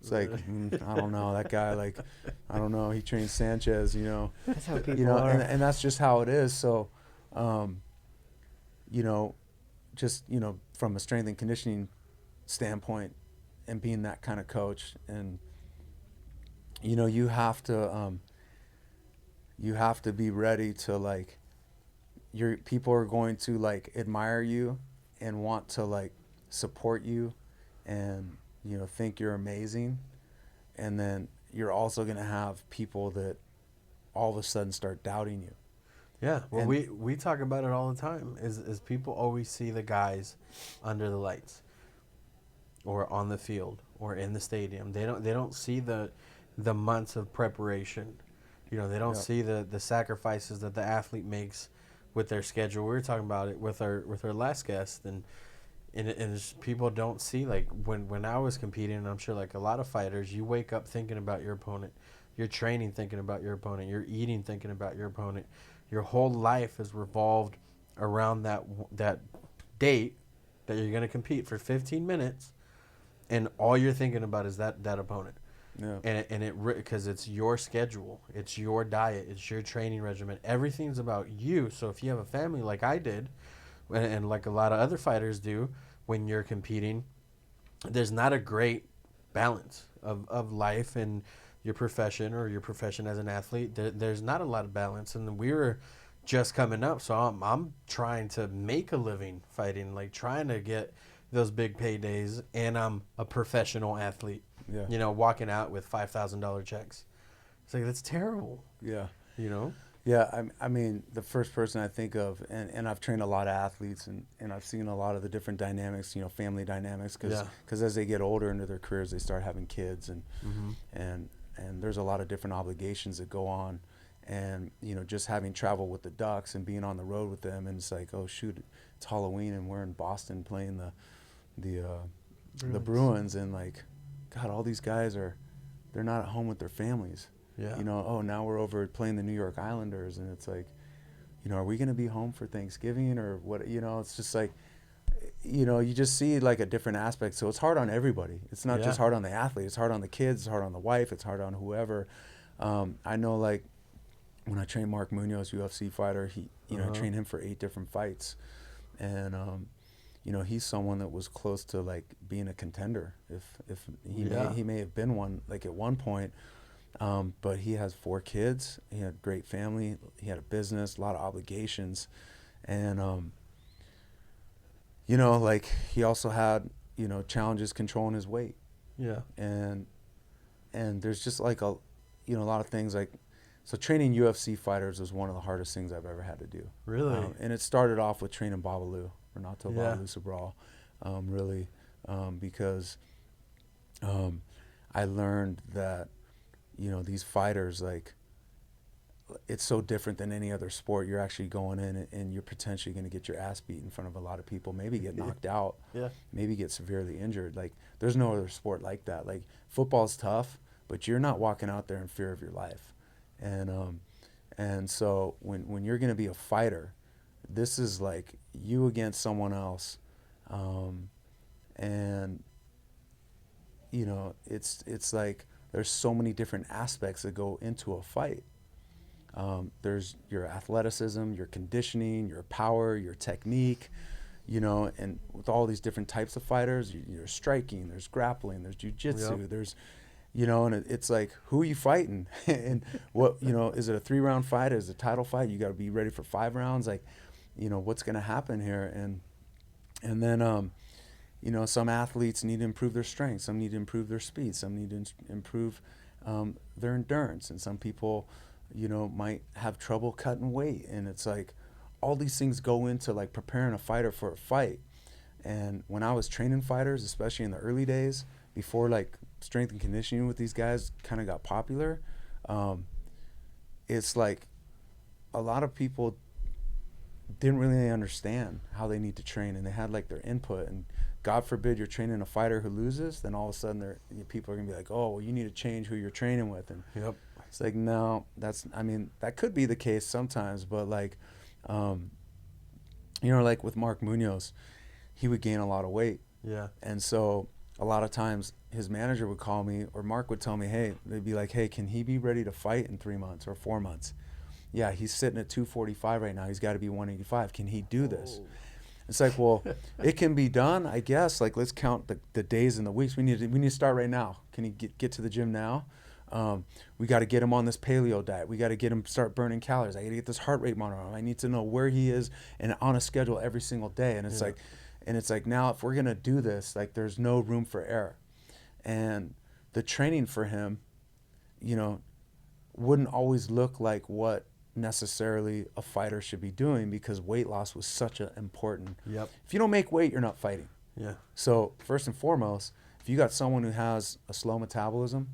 it's like, I don't know, that guy, like, I don't know, he trains Sanchez, That's how people are. and that's just how it is. So, just, from a strength and conditioning standpoint, and being that kind of coach, and, you have to be ready to, like, your people are going to, like, admire you and want to, like, support you and, think you're amazing. And then you're also going to have people that all of a sudden start doubting you. Yeah, well, we talk about it all the time. Is people always see the guys under the lights, or on the field, or in the stadium. They don't see the months of preparation. They don't see the sacrifices that the athlete makes with their schedule. We were talking about it with our last guest, and people don't see, like, when I was competing, and I'm sure like a lot of fighters, you wake up thinking about your opponent, you're training thinking about your opponent, you're eating thinking about your opponent. Your whole life is revolved around that date that you're going to compete for 15 minutes, and all you're thinking about is that opponent. Yeah. And it because it's your schedule, it's your diet, it's your training regimen. Everything's about you. So if you have a family like I did, and like a lot of other fighters do, when you're competing, there's not a great balance of life and your profession, or your profession as an athlete. There's not a lot of balance, and we were just coming up, so I'm trying to make a living fighting, like trying to get those big paydays, and I'm a professional athlete. Yeah. Walking out with $5,000 checks. It's like, that's terrible. Yeah. Yeah, I mean, the first person I think of, and I've trained a lot of athletes, and I've seen a lot of the different dynamics, family dynamics, because as they get older into their careers, they start having kids, and there's a lot of different obligations that go on, and just having travel with the Ducks and being on the road with them, and it's like, oh shoot, it's Halloween and we're in Boston playing the Bruins, and like, God, all these guys they're not at home with their families. Yeah. Oh, now we're over playing the New York Islanders, and it's like, are we going to be home for Thanksgiving or what? It's just like, you just see like a different aspect. So it's hard on everybody. It's not just hard on the athlete. It's hard on the kids. It's hard on the wife. It's hard on whoever. I know, like, when I trained Mark Munoz, UFC fighter, I trained him for 8 different fights. And, he's someone that was close to like being a contender. If he may have been one, like, at one point. But he has 4 kids. He had a great family. He had a business, a lot of obligations. And, like, he also had, challenges controlling his weight. Yeah. And there's just like a lot of things, like, so training UFC fighters was one of the hardest things I've ever had to do. Really? And it started off with training Babalu, Renato Babalu Sobral, really, because I learned that, these fighters, like, it's so different than any other sport. You're actually going in and you're potentially going to get your ass beat in front of a lot of people, maybe get knocked out, maybe get severely injured. Like, there's no other sport like that. Like, football's tough, but you're not walking out there in fear of your life. And so when you're going to be a fighter, this is like you against someone else. And, it's like, there's so many different aspects that go into a fight. There's your athleticism, your conditioning, your power, your technique, and with all these different types of fighters, you're striking, there's grappling, there's jiu-jitsu, there's, and it's like, who are you fighting? And what, is it a 3-round fight? Is it a title fight? You got to be ready for 5 rounds. Like, what's going to happen here? And then, some athletes need to improve their strength. Some need to improve their speed. Some need to improve their endurance. And some people, might have trouble cutting weight. And it's like, all these things go into like preparing a fighter for a fight. And when I was training fighters, especially in the early days, before like strength and conditioning with these guys kind of got popular, it's like a lot of people didn't really understand how they need to train, and they had like their input, and God forbid you're training a fighter who loses, then all of a sudden people are gonna be like, oh, well, you need to change who you're training with. And Yep. it's like, no, I mean, that could be the case sometimes, but like, like with Mark Munoz, he would gain a lot of weight. Yeah. And so a lot of times his manager would call me, or Mark would tell me, hey, they'd be like, hey, can he be ready to fight in 3 months or 4 months? Yeah, he's sitting at 245 right now. He's got to be 185. Can he do this? It's like, well, it can be done, I guess. Like, let's count the days and the weeks. We need to start right now. Can he get to the gym now? We got to get him on this paleo diet. We got to get him start burning calories. I got to get this heart rate monitor on. I need to know where he is and on a schedule every single day. And it's like, now if we're gonna do this, like, there's no room for error. And the training for him, wouldn't always look like what necessarily a fighter should be doing, because weight loss was such an important. Yep. If you don't make weight, you're not fighting. Yeah. So first and foremost, if you got someone who has a slow metabolism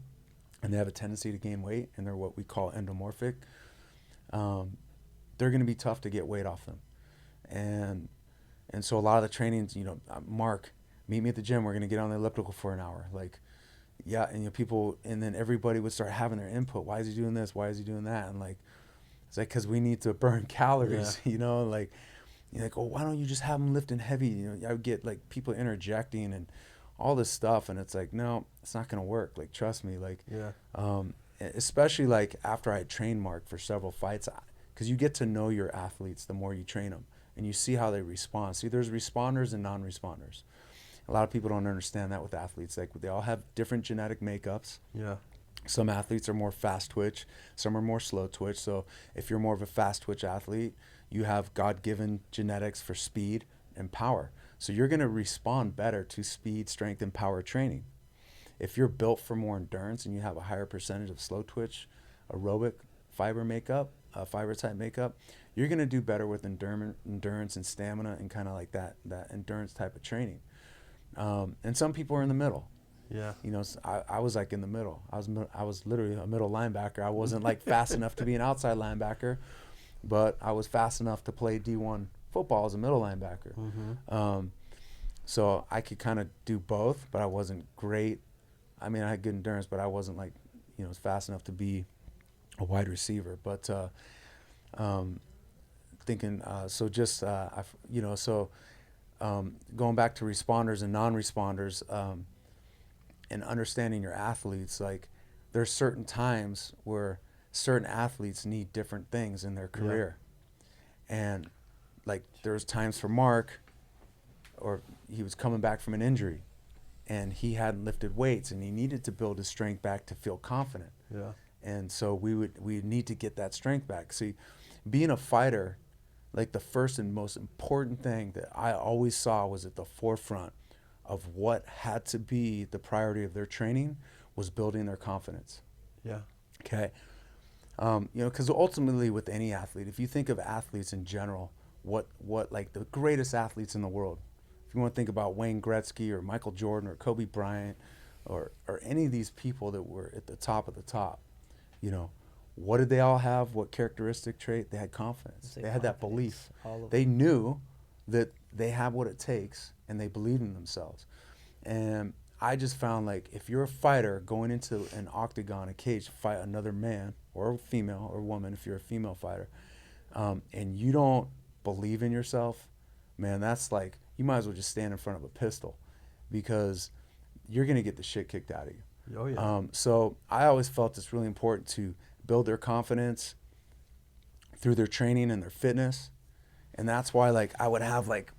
and they have a tendency to gain weight, and they're what we call endomorphic, they're going to be tough to get weight off them. And so a lot of the trainings, Mark, meet me at the gym. We're going to get on the elliptical for an hour. Like, yeah, and people, and then everybody would start having their input. Why is he doing this? Why is he doing that? And like, it's like, because we need to burn calories, like, you're like, oh, why don't you just have them lifting heavy? I would get like people interjecting and all this stuff, and it's like, no, it's not going to work. Like, trust me. Like, especially like after I had trained Mark for several fights, because you get to know your athletes the more you train them, and you see how they respond. See, there's responders and non-responders. A lot of people don't understand that with athletes. Like, they all have different genetic makeups. Yeah. Some athletes are more fast twitch, some are more slow twitch. So if you're more of a fast twitch athlete, you have God-given genetics for speed and power. So you're going to respond better to speed, strength, and power training. If you're built for more endurance and you have a higher percentage of slow twitch, aerobic fiber type makeup, you're going to do better with endurance and stamina and kind of like that endurance type of training. And some people are in the middle. Yeah. I was like in the middle. I was literally a middle linebacker. I wasn't like fast enough to be an outside linebacker, but I was fast enough to play D1 football as a middle linebacker. Mm-hmm. So I could kind of do both, but I wasn't great. I mean, I had good endurance, but I wasn't like, fast enough to be a wide receiver. But going back to responders and non-responders, and understanding your athletes, like, there's certain times where certain athletes need different things in their career. Yeah. And like, there's times for Mark, or he was coming back from an injury and he hadn't lifted weights and he needed to build his strength back to feel confident. Yeah. And so we need to get that strength back. See, being a fighter, like, the first and most important thing that I always saw was at the forefront of what had to be the priority of their training was building their confidence. Yeah. Okay. Because ultimately with any athlete, if you think of athletes in general, what like the greatest athletes in the world, if you want to think about Wayne Gretzky or Michael Jordan or Kobe Bryant or any of these people that were at the top of the top, what did they all have? What characteristic trait? They had confidence. They had that belief. They knew that they have what it takes, and they believed in themselves. And I just found, like, if you're a fighter going into an octagon, a cage, to fight another man or a female or woman, if you're a female fighter, and you don't believe in yourself, man, that's like, you might as well just stand in front of a pistol, because you're going to get the shit kicked out of you. Oh, yeah. So I always felt it's really important to build their confidence through their training and their fitness. And that's why, like, I would have, like,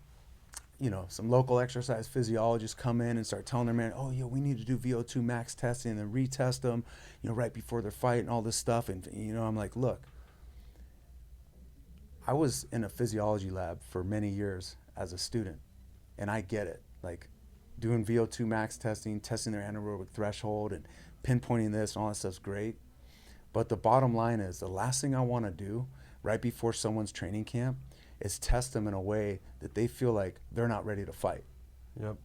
some local exercise physiologists come in and start telling their man, oh, we need to do VO2 max testing and then retest them, right before their fight and all this stuff. And, I'm like, look, I was in a physiology lab for many years as a student, and I get it. Like, doing VO2 max testing their anaerobic threshold and pinpointing this and all that stuff's great. But the bottom line is, the last thing I want to do right before someone's training camp is test them in a way that they feel like they're not ready to fight. Yep.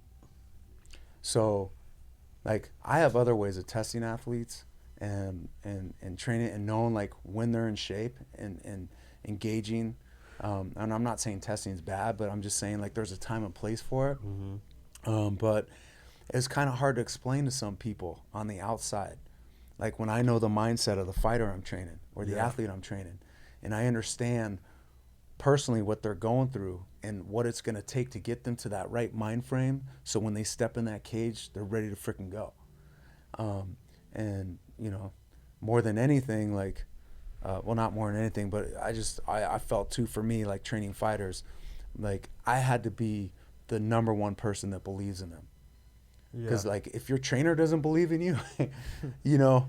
So, like, I have other ways of testing athletes and training and knowing, like, when they're in shape and engaging. And I'm not saying testing is bad, but I'm just saying like there's a time and place for it. But it's kind of hard to explain to some people on the outside. Like when I know the mindset of the fighter I'm training or the athlete I'm training, and I understand personally what they're going through and what it's going to take to get them to that right mind frame, so when they step in that cage, they're ready to freaking go. And you know, more than anything, like well, not more than anything, but I felt too, for me, like training fighters, like I had to be the number one person that believes in them. Because like if your trainer doesn't believe in you, you know,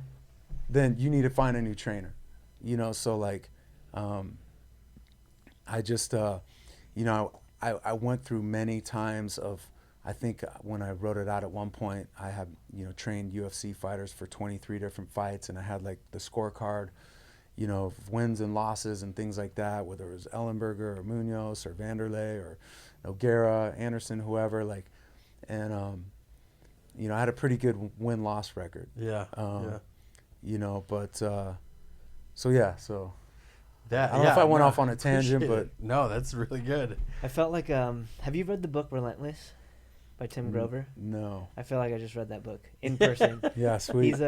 then you need to find a new trainer, you know. So like I just you know, I went through many times of, I think when I wrote it out at one point, I had, you know, trained UFC fighters for 23 different fights, and I had like the scorecard, you know, of wins and losses and things like that, whether it was Ellenberger or Munoz or Vanderlei or Nogueira, Anderson, whoever, like, and you know, I had a pretty good win-loss record. Yeah. You know, but so yeah, so That, I don't know if I went off on a tangent, but no, that's really good. I felt like have you read the book Relentless by Tim Grover? No. I feel like I just read that book in person. Yeah, sweet. He's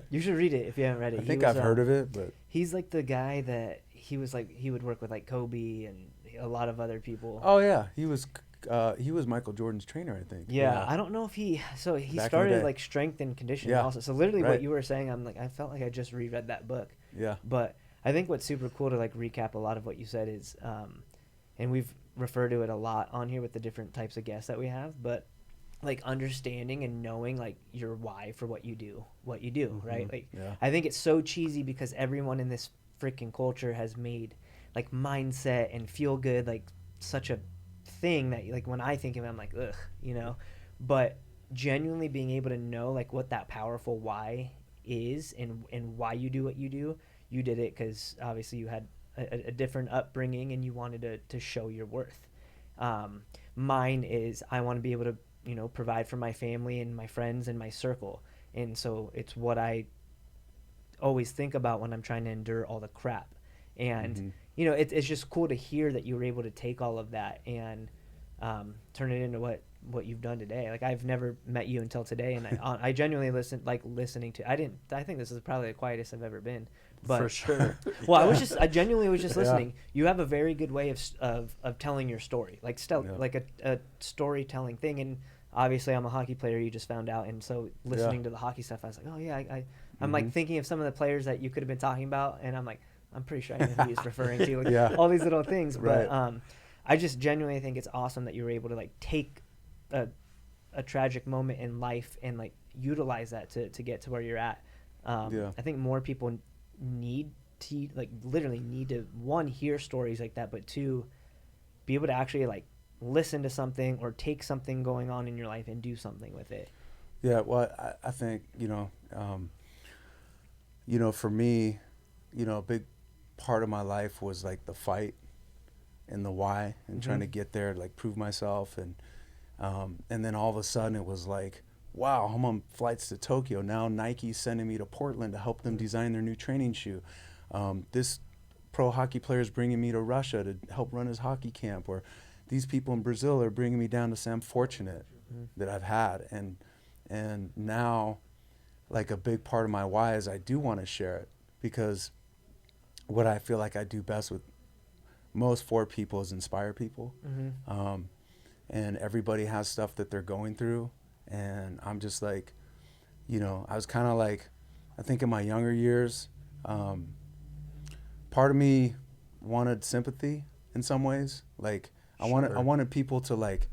you should read it if you haven't read it. I think I've heard of it, but he's like the guy that he would work with like Kobe and a lot of other people. oh yeah, he was Michael Jordan's trainer, I think. Yeah, I don't know if he Back in the started day. like strength and conditioning Yeah, also. So literally right. what you were saying, I'm like, I felt like I just reread that book. Yeah. But I think what's super cool, to like recap a lot of what you said, is and we've referred to it a lot on here with the different types of guests that we have, but like understanding and knowing like your why for what you do, right? Like Yeah. I think it's so cheesy because everyone in this freaking culture has made like mindset and feel good like such a thing that like when I think of it, I'm like, ugh, you know. But genuinely being able to know like what that powerful why is and why you do what you do. You did it because obviously you had a different upbringing and you wanted to show your worth. Mine is I want to be able to, you know, provide for my family and my friends and my circle. And so it's what I always think about when I'm trying to endure all the crap. And, you know, it's just cool to hear that you were able to take all of that and turn it into what you've done today. Like I've never met you until today, and I genuinely listening to. I think this is probably the quietest I've ever been. But for sure. well, I genuinely was just listening. You have a very good way of telling your story, like like a storytelling thing. And obviously, I'm a hockey player. You just found out, and so listening to the hockey stuff, I was like, oh yeah, I'm like thinking of some of the players that you could have been talking about, and I'm like, I'm pretty sure I know who he's referring to. Like, all these little things, Right. but I just genuinely think it's awesome that you were able to like take a tragic moment in life and like utilize that to get to where you're at. I think more people need to literally need to, one, hear stories like that, but two, be able to actually like listen to something or take something going on in your life and do something with it. Yeah, well, I think, you know, for me, you know, a big part of my life was like the fight and the why and trying to get there, like prove myself. And then all of a sudden it was like, wow, I'm on flights to Tokyo. Now Nike's sending me to Portland to help them design their new training shoe. This pro hockey player is bringing me to Russia to help run his hockey camp. Or these people in Brazil are bringing me down to say I'm fortunate that I've had. And now, like a big part of my why is I do want to share it, because what I feel like I do best with most for people is inspire people. And everybody has stuff that they're going through. And I'm just like, you know, I was kind of like, I think in my younger years, part of me wanted sympathy in some ways. Like I wanted people to like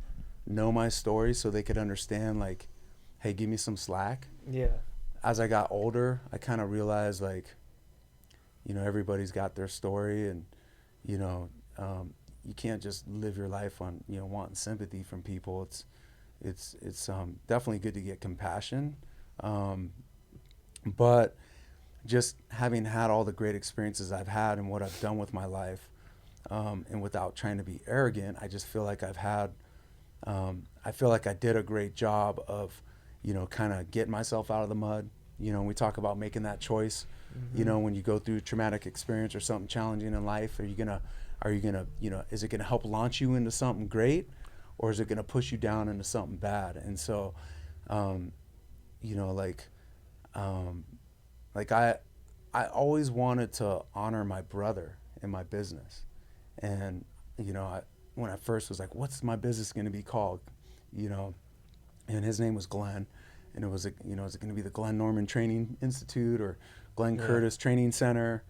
know my story so they could understand, like, hey, give me some slack. Yeah. As I got older, I kind of realized, like, you know, everybody's got their story, and, you know, you can't just live your life on, you know, wanting sympathy from people. It's definitely good to get compassion, but just having had all the great experiences I've had and what I've done with my life, and without trying to be arrogant, I just feel like I feel like I did a great job of, you know, kind of getting myself out of the mud You know, we talk about making that choice. You know, when you go through a traumatic experience or something challenging in life, are you gonna, you know, is it gonna help launch you into something great, or is it gonna push you down into something bad? And so, you know, like I always wanted to honor my brother in my business, and you know, when I first was like, what's my business gonna be called, you know, and his name was Glenn, and it was, you know, is it going to be the Glenn Norman Training Institute or Glenn Curtis Training Center?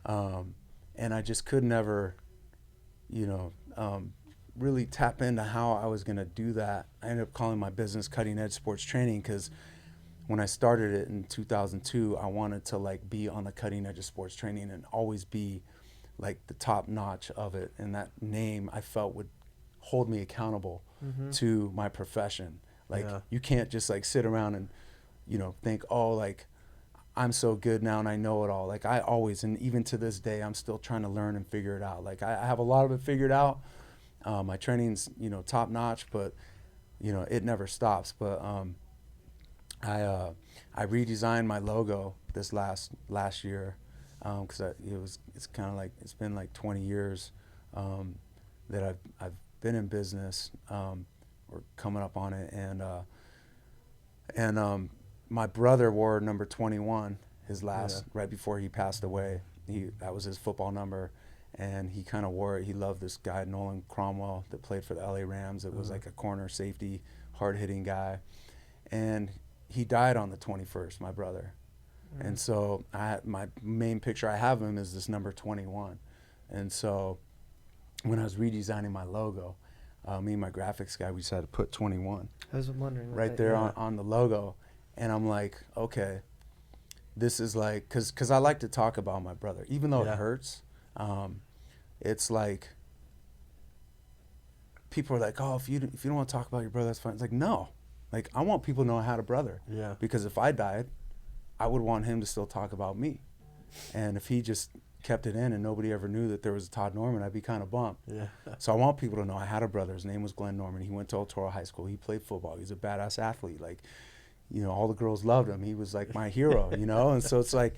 And I just could never, you know, really tap into how I was going to do that. I ended up calling my business Cutting Edge Sports Training, because when I started it in 2002, I wanted to like be on the cutting edge of sports training and always be like the top notch of it. And that name I felt would hold me accountable to my profession. Like, you can't just like sit around and, you know, think, oh, like I'm so good now and I know it all. Like I always, and even to this day, I'm still trying to learn and figure it out. Like I have a lot of it figured out. My training's, you know, top notch, but you know, it never stops. But I redesigned my logo this last year, because it's kind of like, it's been like 20 years that I've been in business. We're coming up on it, and my brother wore number 21, his last, right before he passed away. That was his football number, and he kind of wore it. He loved this guy, Nolan Cromwell, that played for the LA Rams. It was like a corner safety, hard-hitting guy, and he died on the 21st, my brother. And so my main picture I have of him is this number 21. And so when I was redesigning my logo, me and my graphics guy, we decided to put 21. I was wondering. Right there on the logo. And I'm like, okay, this is like, because I like to talk about my brother. Even though it hurts, it's like, people are like, oh, if you don't want to talk about your brother, that's fine. It's like, no. Like, I want people to know I had a brother. Yeah. Because if I died, I would want him to still talk about me. And if he just kept it in and nobody ever knew that there was a Todd Norman, I'd be kind of bummed. Yeah. So I want people to know I had a brother. His name was Glenn Norman. He went to El Toro High School. He played football. He was a badass athlete. Like, you know, all the girls loved him. He was like my hero, you know? And so it's like,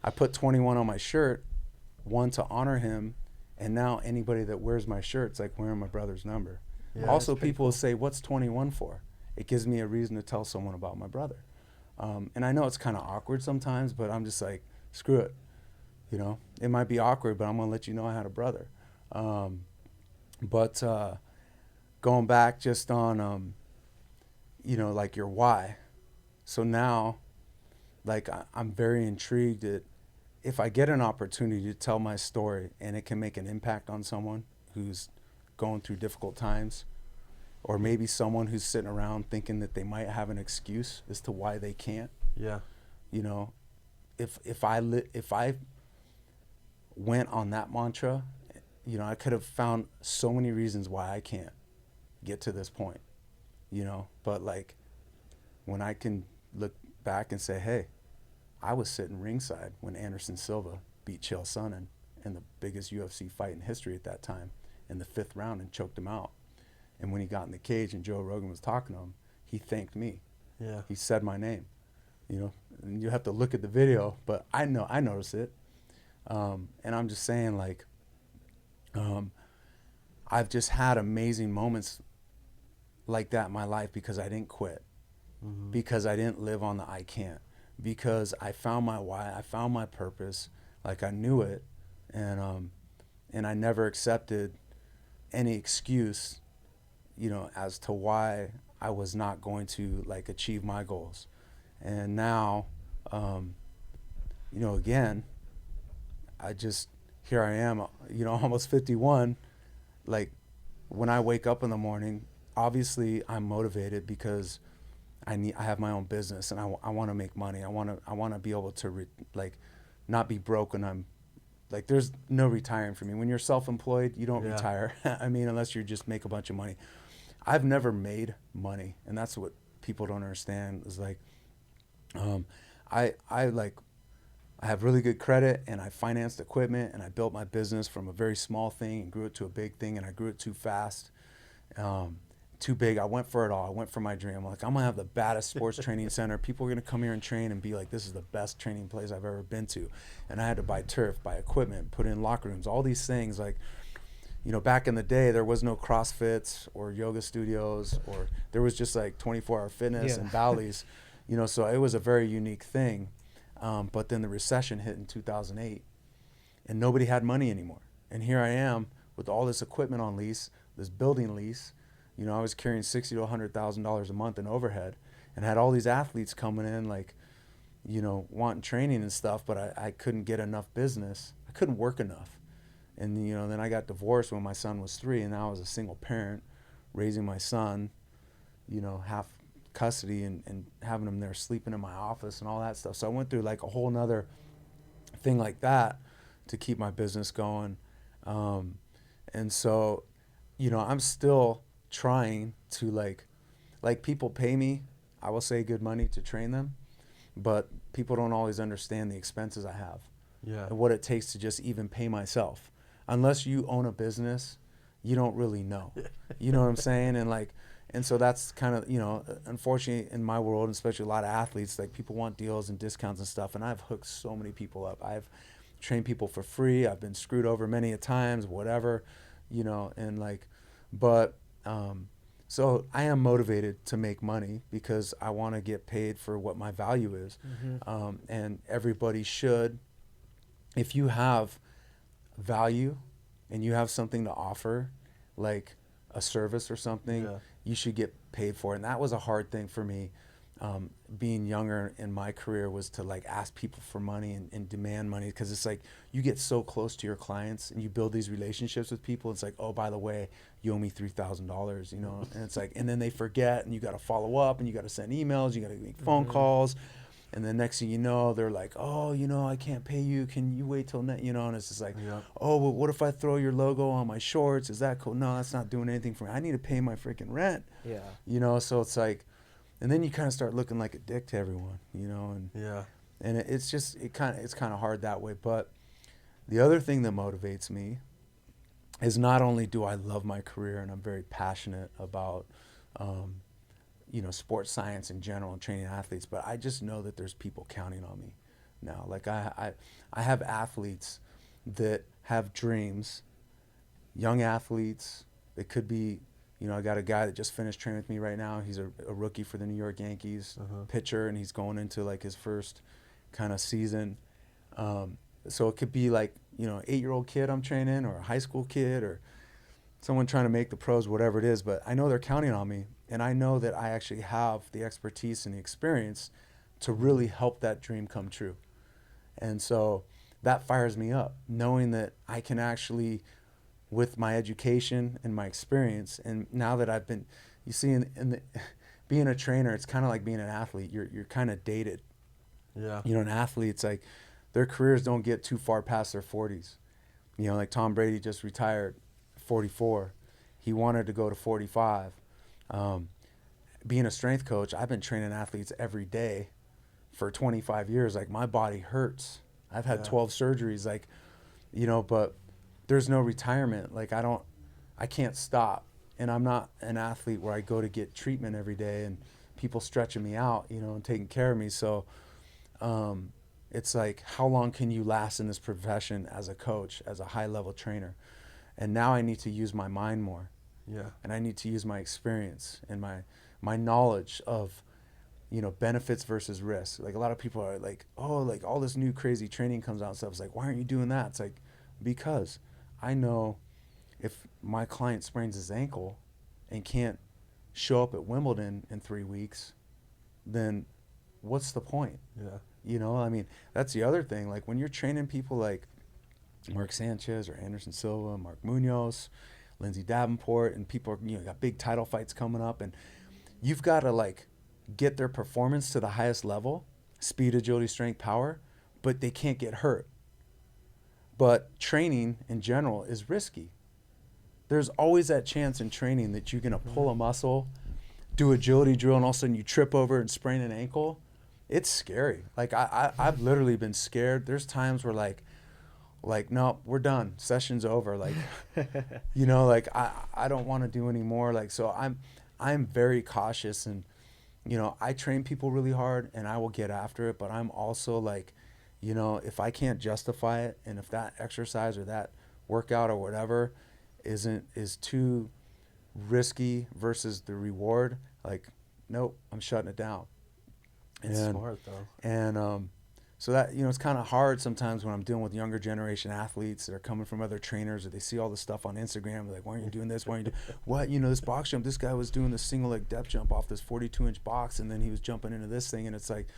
I put 21 on my shirt, one, to honor him. And now anybody that wears my shirt, it's like wearing my brother's number. Yeah, also, people will say, what's 21 for? It gives me a reason to tell someone about my brother. And I know it's kind of awkward sometimes, but I'm just like, screw it. You know, it might be awkward, but I'm going to let you know I had a brother. But going back just on, you know, like your why. So now, like, I'm very intrigued that if I get an opportunity to tell my story and it can make an impact on someone who's going through difficult times, or maybe someone who's sitting around thinking that they might have an excuse as to why they can't. Yeah. You know, if I went on that mantra, you know, I could have found so many reasons why I can't get to this point, you know. But like, when I can look back and say, hey, I was sitting ringside when Anderson Silva beat Chael Sonnen in the biggest UFC fight in history at that time in the 5th round and choked him out. And when he got in the cage and Joe Rogan was talking to him, he thanked me. Yeah. He said my name, you know. And you have to look at the video, but I noticed it. And I'm just saying, like, I've just had amazing moments like that in my life because I didn't quit, because I didn't live on the I can't, because I found my why, I found my purpose, like I knew it, and I never accepted any excuse, you know, as to why I was not going to like achieve my goals. And now, you know, again, here I am, you know, almost 51. Like, when I wake up in the morning, obviously I'm motivated because I have my own business and I want to make money. I want to be able to not be broke when I'm like, there's no retiring for me. When you're self-employed, you don't retire. I mean, unless you just make a bunch of money. I've never made money, and that's what people don't understand is like, I have really good credit, and I financed equipment, and I built my business from a very small thing and grew it to a big thing, and I grew it too fast. too big. I went for it all. I went for my dream. I'm like, I'm gonna have the baddest sports training center. People are gonna come here and train and be like, this is the best training place I've ever been to. And I had to buy turf, buy equipment, put in locker rooms, all these things. Like, you know, back in the day, there was no CrossFits or yoga studios, or there was just like 24-hour fitness and Bally's, you know, so it was a very unique thing. But then the recession hit in 2008 and nobody had money anymore. And here I am with all this equipment on lease, this building lease. You know, I was carrying $60,000 to $100,000 a month in overhead and had all these athletes coming in, like, you know, wanting training and stuff, but I couldn't get enough business. I couldn't work enough. And, you know, then I got divorced when my son was 3, and now I was a single parent raising my son, you know, half custody and having him there sleeping in my office and all that stuff. So I went through like a whole nother thing like that to keep my business going. And so, you know, I'm still trying to like people pay me, I will say, good money to train them, but people don't always understand the expenses I have and what it takes to just even pay myself. Unless you own a business, you don't really know. You know what I'm saying? And so that's kind of, you know, unfortunately in my world, especially a lot of athletes, like people want deals and discounts and stuff. And I've hooked so many people up. I've trained people for free. I've been screwed over many a times, whatever, you know, and like, but, so I am motivated to make money because I want to get paid for what my value is. And everybody should, if you have value and you have something to offer, like a service or something, you should get paid for it. And that was a hard thing for me, being younger in my career, was to like ask people for money and demand money, because it's like you get so close to your clients and you build these relationships with people. It's like, oh, by the way, you owe me $3,000, you know. And it's like, and then they forget, and you got to follow up, and you got to send emails, you got to make phone calls. And then next thing you know, they're like, oh, you know, I can't pay you. Can you wait till you know? And it's just like, oh, well, what if I throw your logo on my shorts? Is that cool? No, that's not doing anything for me. I need to pay my freaking rent. You know, so it's like, and then you kind of start looking like a dick to everyone, you know, and it's just, it's kind of hard that way. But the other thing that motivates me is not only do I love my career and I'm very passionate about, you know, sports science in general and training athletes, but I just know that there's people counting on me now. Like I have athletes that have dreams, young athletes that could be, you know, I got a guy that just finished training with me right now. He's a rookie for the New York Yankees, pitcher, and he's going into like his first kind of season. So it could be like, you know, 8-year-old kid I'm training, or a high school kid, or someone trying to make the pros, whatever it is. But I know they're counting on me, and I know that I actually have the expertise and the experience to really help that dream come true. And so that fires me up, knowing that I can actually, with my education and my experience, and now that I've been, you see, being a trainer, it's kind of like being an athlete. You're kind of dated. You know, an athlete, it's like their careers don't get too far past their 40s. You know, like Tom Brady just retired 44. He wanted to go to 45. Being a strength coach, I've been training athletes every day for 25 years. Like, my body hurts. I've had 12 surgeries, like, you know, but there's no retirement. Like, I can't stop. And I'm not an athlete where I go to get treatment every day and people stretching me out, you know, and taking care of me. So it's like, how long can you last in this profession as a coach, as a high-level trainer? And now I need to use my mind more. And I need to use my experience and my knowledge of, you know, benefits versus risks. Like, a lot of people are like, oh, like all this new crazy training comes out and stuff. It's like, why aren't you doing that? It's like, because I know if my client sprains his ankle and can't show up at Wimbledon in 3 weeks, then what's the point? You know, I mean, that's the other thing. Like, when you're training people like Mark Sanchez or Anderson Silva, Mark Munoz, Lindsay Davenport, and people are, you know, got big title fights coming up, and you've got to like get their performance to the highest level, speed, agility, strength, power, but they can't get hurt. But training in general is risky. There's always that chance in training that you're going to pull a muscle, do agility drill, and all of a sudden you trip over and sprain an ankle. It's scary. Like, I've literally been scared. There's times where like, no, we're done. Session's over. Like, you know, like I don't want to do anymore. Like, so I'm very cautious, and I train people really hard and I will get after it, but I'm also like, if I can't justify it, and if that exercise or that workout or whatever is too risky versus the reward, like, nope, I'm shutting it down. It's smart though. And so that, it's kind of hard sometimes when I'm dealing with younger generation athletes that are coming from other trainers, or they see all this stuff on Instagram. They're like, why aren't you doing this? Why aren't you what? This box jump, this guy was doing the single leg depth jump off this 42-inch box, and then he was jumping into this thing. And it's like,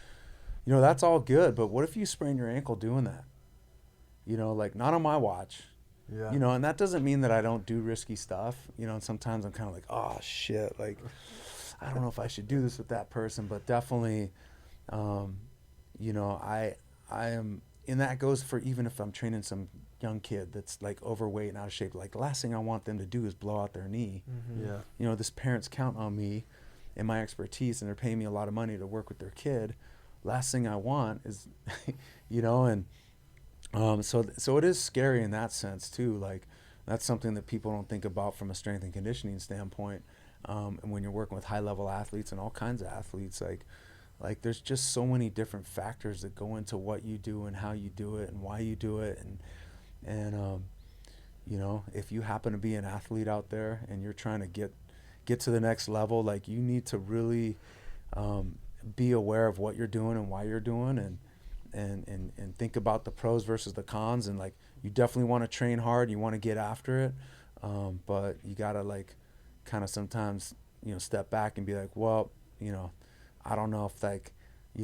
that's all good, but what if you sprain your ankle doing that? Like, not on my watch. Yeah. And that doesn't mean that I don't do risky stuff. And sometimes I'm kind of like, oh shit, like, I don't know if I should do this with that person, but definitely, I am, and that goes for even if I'm training some young kid that's like overweight and out of shape. Like, the last thing I want them to do is blow out their knee. Mm-hmm. Yeah. This parents count on me and my expertise, and they're paying me a lot of money to work with their kid. Last thing I want is, so it is scary in that sense too. Like, that's something that people don't think about from a strength and conditioning standpoint. And when you're working with high level athletes and all kinds of athletes, like there's just so many different factors that go into what you do and how you do it and why you do it. And if you happen to be an athlete out there and you're trying to get to the next level, like, you need to really be aware of what you're doing and why you're doing, and think about the pros versus the cons. And like, you definitely want to train hard, you want to get after it, but you gotta, like, kind of sometimes step back and be like, well, I don't know if, like, I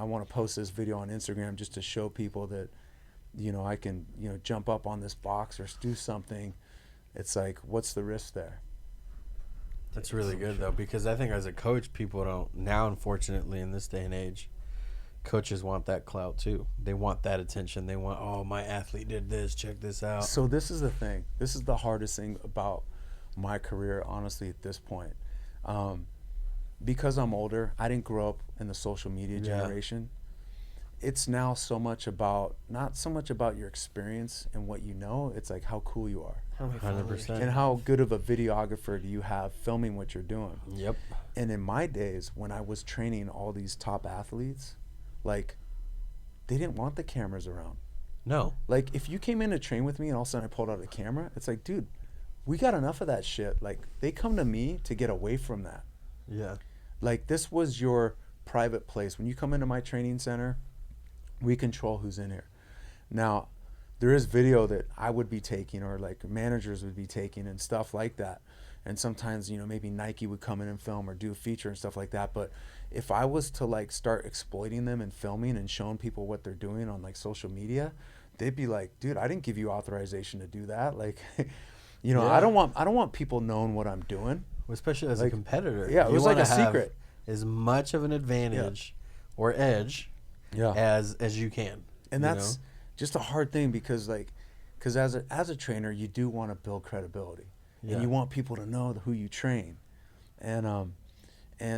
want to post this video on Instagram just to show people that I can jump up on this box or do something. It's like, what's the risk there? That's really good though, because I think as a coach, people don't now, unfortunately, in this day and age, coaches want that clout too. They want that attention. They want, oh, my athlete did this, check this out. So this is the thing. This is the hardest thing about my career, honestly, at this point. Because I'm older, I didn't grow up in the social media generation. It's now not so much about your experience and what you know. It's like how cool you are. 100%. And how good of a videographer do you have filming what you're doing. Yep. And in my days, when I was training all these top athletes, like, they didn't want the cameras around. No. Like, if you came in to train with me and all of a sudden I pulled out a camera, it's like, dude, we got enough of that shit. Like, they come to me to get away from that. Yeah. Like, this was your private place. When you come into my training center, we control who's in here. Now, there is video that I would be taking, or like managers would be taking, and stuff like that. And sometimes, maybe Nike would come in and film or do a feature and stuff like that. But if I was to, like, start exploiting them and filming and showing people what they're doing on, like, social media, they'd be like, dude, I didn't give you authorization to do that. Like, I don't want people knowing what I'm doing. Especially as a competitor. Yeah, it was like a secret. As much of an advantage or edge as you can. And that's just a hard thing, because as a trainer, you do want to build credibility. Yeah. And you want people to know who you train. And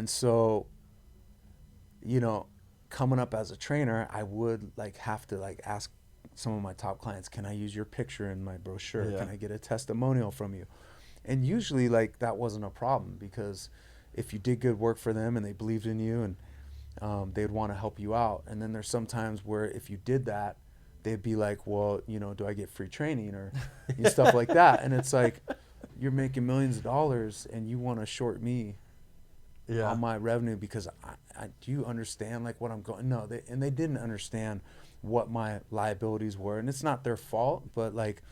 so, coming up as a trainer, I would, like, have to, like, ask some of my top clients, can I use your picture in my brochure? Can I get a testimonial from you? And usually, like, that wasn't a problem, because if you did good work for them and they believed in you, and they'd want to help you out. And then there's some times where if you did that, they'd be like, well, do I get free training or stuff like that? And it's like, you're making millions of dollars and you want to short me on my revenue because I do you understand, like, what I'm going? No, they didn't understand what my liabilities were, and it's not their fault, but, like,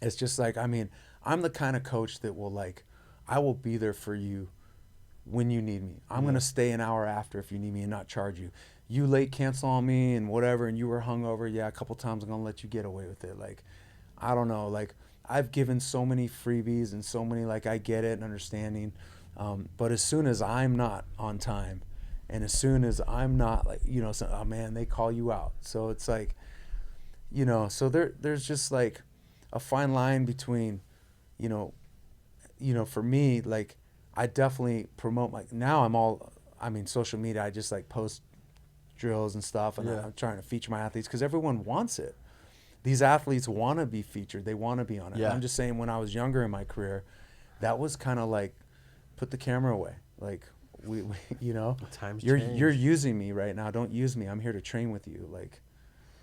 it's just like, I mean, I'm the kind of coach that will, like, I will be there for you when you need me. I'm going to stay an hour after if you need me and not charge you. You late cancel on me and whatever, and you were hungover, a couple times I'm going to let you get away with it. Like, I don't know, like, I've given so many freebies and so many, like, I get it and understanding, but as soon as I'm not on time, and as soon as I'm not, like, so, oh man, they call you out. So it's like, so there's just, like, a fine line between, for me, like, I definitely promote, like, now social media, I just, like, post drills and stuff, and I'm trying to feature my athletes because everyone wants it. These athletes want to be featured. They want to be on it. I'm just saying, when I was younger in my career, that was kind of like put the camera away. Like we you know, Times you're change. using me right now. Don't use me. I'm here to train with you. Like,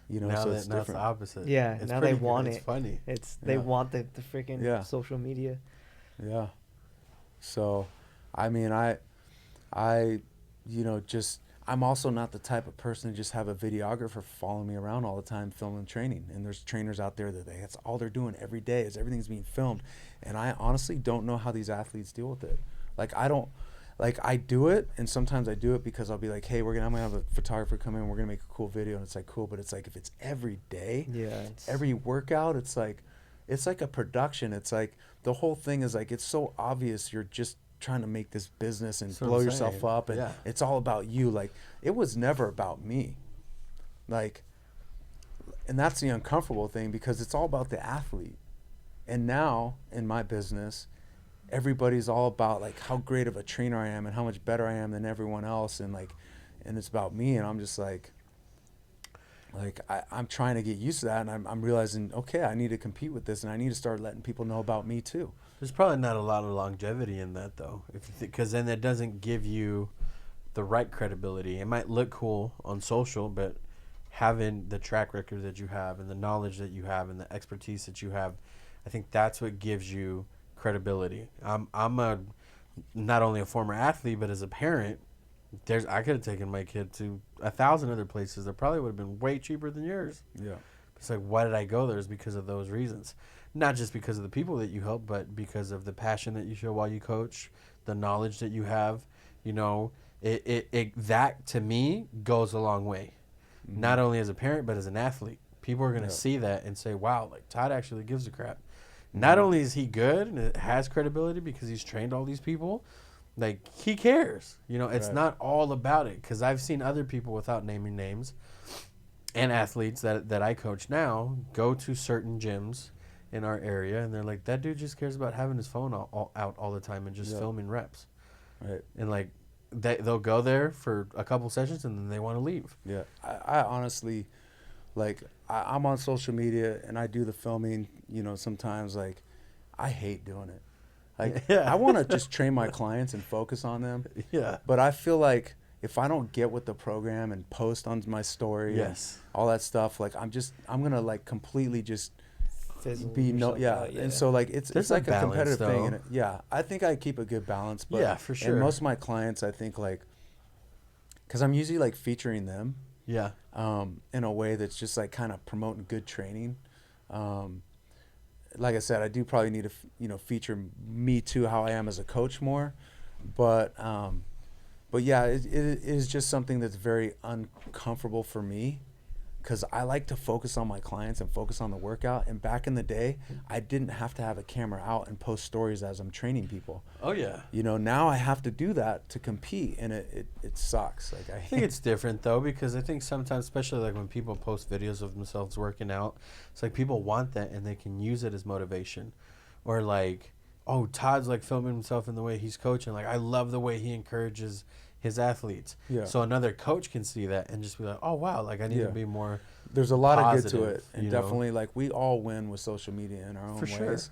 you know, now so that, it's now it's the different. opposite. Yeah, It's now pretty they want good. it. It's funny. They Yeah. want the freaking Yeah. social media. Yeah. So, I mean, I, you know, just, I'm also not the type of person to just have a videographer following me around all the time filming training. And there's trainers out there that's all they're doing every day is everything's being filmed. And I honestly don't know how these athletes deal with it. Like, I do it, and sometimes I do it because I'll be like, hey, I'm gonna have a photographer come in, we're gonna make a cool video, and it's like cool, but it's like if it's every day, every workout, it's like a production. It's like the whole thing is like it's so obvious you're just trying to make this business and blow yourself up, and it's all about you. Like, it was never about me. Like, and that's the uncomfortable thing because it's all about the athlete. And now in my business, everybody's all about like how great of a trainer I am and how much better I am than everyone else, and it's about me, and I'm just like I'm trying to get used to that, and I'm realizing, okay, I need to compete with this, and I need to start letting people know about me too. There's probably not a lot of longevity in that though, because then that doesn't give you the right credibility. It might look cool on social, but having the track record that you have and the knowledge that you have and the expertise that you have, I think that's what gives you credibility. I'm not only a former athlete, but as a parent, I could have taken my kid to 1,000 other places that probably would have been way cheaper than yours. Yeah. It's like, why did I go there? It's because of those reasons. Not just because of the people that you help, but because of the passion that you show while you coach, the knowledge that you have. You know, that to me goes a long way. Mm-hmm. Not only as a parent, but as an athlete. People are going to see that and say, wow, like Todd actually gives a crap. Mm-hmm. Not only is he good and it has credibility because he's trained all these people, like he cares. You know, it's not all about it, because I've seen other people, without naming names, and athletes that I coach now go to certain gyms in our area, and they're like, that dude just cares about having his phone out all the time and just filming reps. Right. And like they'll go there for a couple sessions and then they want to leave. Yeah. I honestly, like, I'm on social media and I do the filming, you know, sometimes, like, I hate doing it. Like, I want to just train my clients and focus on them. Yeah. But I feel like if I don't get with the program and post on my story and all that stuff, like, I'm going to, like, completely just be and so, like, it's like a competitive thing. And I think I keep a good balance. But for sure. And most of my clients, I think, like, because I'm usually, like, featuring them. Yeah. In a way that's just, like, kind of promoting good training. Like I said, I do probably need to, feature me too, how I am as a coach more, but yeah, it is just something that's very uncomfortable for me, because I like to focus on my clients and focus on the workout. And back in the day, I didn't have to have a camera out and post stories as I'm training people. Oh yeah. Now I have to do that to compete, and it sucks. Like, I think it's different though, because I think sometimes, especially like when people post videos of themselves working out, it's like people want that and they can use it as motivation, or like, oh, Todd's like filming himself in the way he's coaching. Like, I love the way he encourages his athletes. Yeah. So another coach can see that and just be like, oh wow, like I need to be more. There's a lot of good to it, and definitely, like, we all win with social media in our own ways.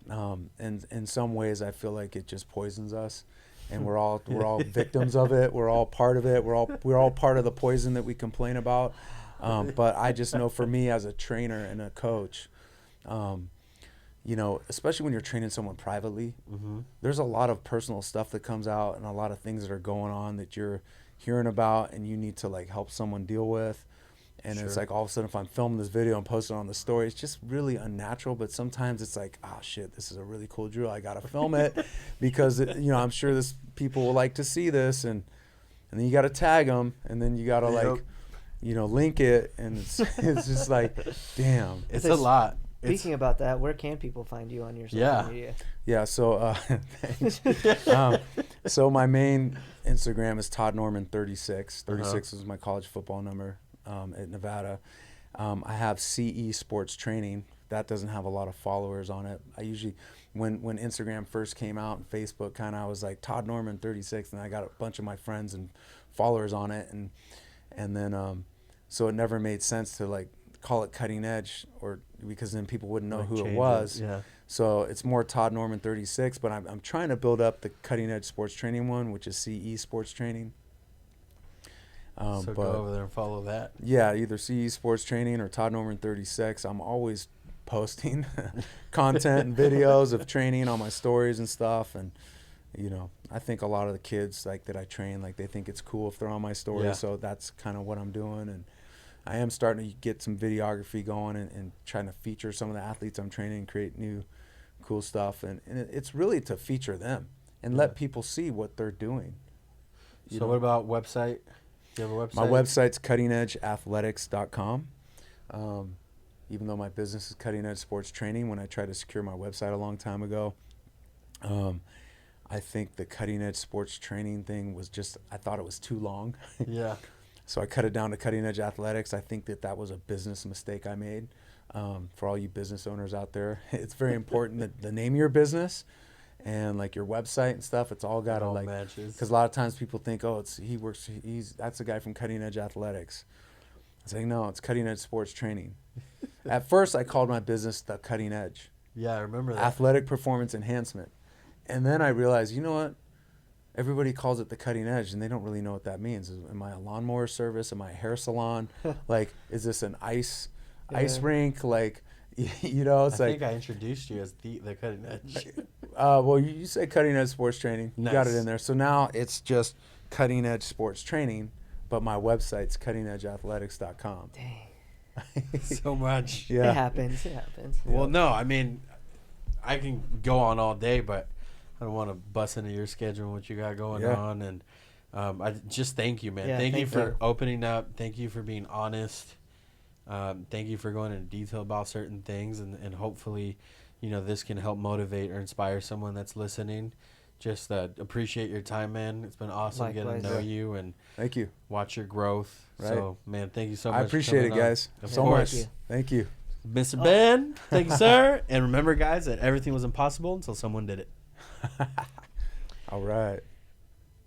And in some ways, I feel like it just poisons us, and we're all victims of it. We're all part of it. We're all part of the poison that we complain about. But I just know, for me as a trainer and a coach, especially when you're training someone privately, there's a lot of personal stuff that comes out and a lot of things that are going on that you're hearing about and you need to, like, help someone deal with. And it's like, all of a sudden, if I'm filming this video and posting it on the story, it's just really unnatural. But sometimes it's like, oh shit, this is a really cool drill. I got to film it because, I'm sure people will like to see this. And then you got to tag them, and then you got to link it. And it's just like, damn. It's a lot. Speaking about that, where can people find you on your social media? Yeah, so thanks. So my main Instagram is Todd Norman 36. 36 is my college football number at Nevada. I have CE Sports Training. That doesn't have a lot of followers on it. I usually, when Instagram first came out and Facebook, I was like Todd Norman 36, and I got a bunch of my friends and followers on it, and then so it never made sense to, like, call it Cutting Edge, or because then people wouldn't know Like who it change was. Yeah. So it's more Todd Norman 36, but I'm trying to build up the Cutting Edge Sports Training one, which is CE Sports Training. So But go over there and follow that. yeah, either CE Sports Training or Todd Norman 36. I'm always posting content and videos of training on my stories and stuff. And, you know, I think a lot of the kids like that I train, like they think it's cool if they're on my stories. Yeah. So that's kind of what I'm doing. And I am starting to get some videography going and trying to feature some of the athletes I'm training and create new cool stuff. And it's really to feature them and let people see what they're doing. So what about website? Do you have a website? My website's cuttingedgeathletics.com. Even though my business is Cutting Edge Sports Training, when I tried to secure my website a long time ago, I think the Cutting Edge Sports Training thing was just, I thought it was too long. Yeah. So I cut it down to Cutting Edge Athletics. I think that was a business mistake I made. For all you business owners out there, it's very important that the name of your business and like your website and stuff, it's all got to like, because a lot of times people think, oh, that's the guy from Cutting Edge Athletics. I say, no, it's Cutting Edge Sports Training. At first, I called my business the Cutting Edge. Yeah, I remember that. Athletic Performance Enhancement. And then I realized, you know what? Everybody calls it the Cutting Edge, and they don't really know what that means. Am I a lawnmower service? Am I a hair salon? Like, is this an ice rink? Like, you know, it's I like. think I introduced you as the Cutting Edge. Well, you say Cutting Edge Sports Training. Nice. You got it in there. So now it's just Cutting Edge Sports Training, but my website's cuttingedgeathletics.com. Dang. So much. Yeah. It happens. Well, no, I mean, I can go on all day, but I don't want to bust into your schedule and what you got going on. And I just thank you, man. Yeah, thank you thank for you. opening up. Thank you for being honest. Thank you for going into detail about certain things. And hopefully, you know, this can help motivate or inspire someone that's listening. Just appreciate your time, man. It's been awesome getting Likewise. to know you and Thank you. watch your growth. Right. So, man, thank you so much. I for appreciate it, coming on. guys. Of So course. much. Thank you. Mr. Ben, thank you, sir. And remember, guys, that everything was impossible until someone did it. All right.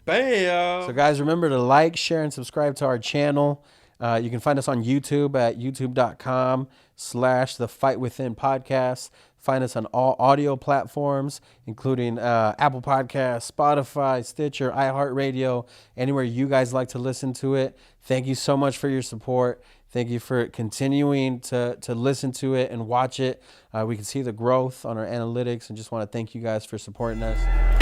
Bam. So, guys, remember to like, share, and subscribe to our channel. You can find us on YouTube at youtube.com/The Fight Within Podcast. Find us on all audio platforms, including Apple Podcasts, Spotify, Stitcher, iHeartRadio, anywhere you guys like to listen to it. Thank you so much for your support. Thank you for continuing to listen to it and watch it. We can see the growth on our analytics and just want to thank you guys for supporting us.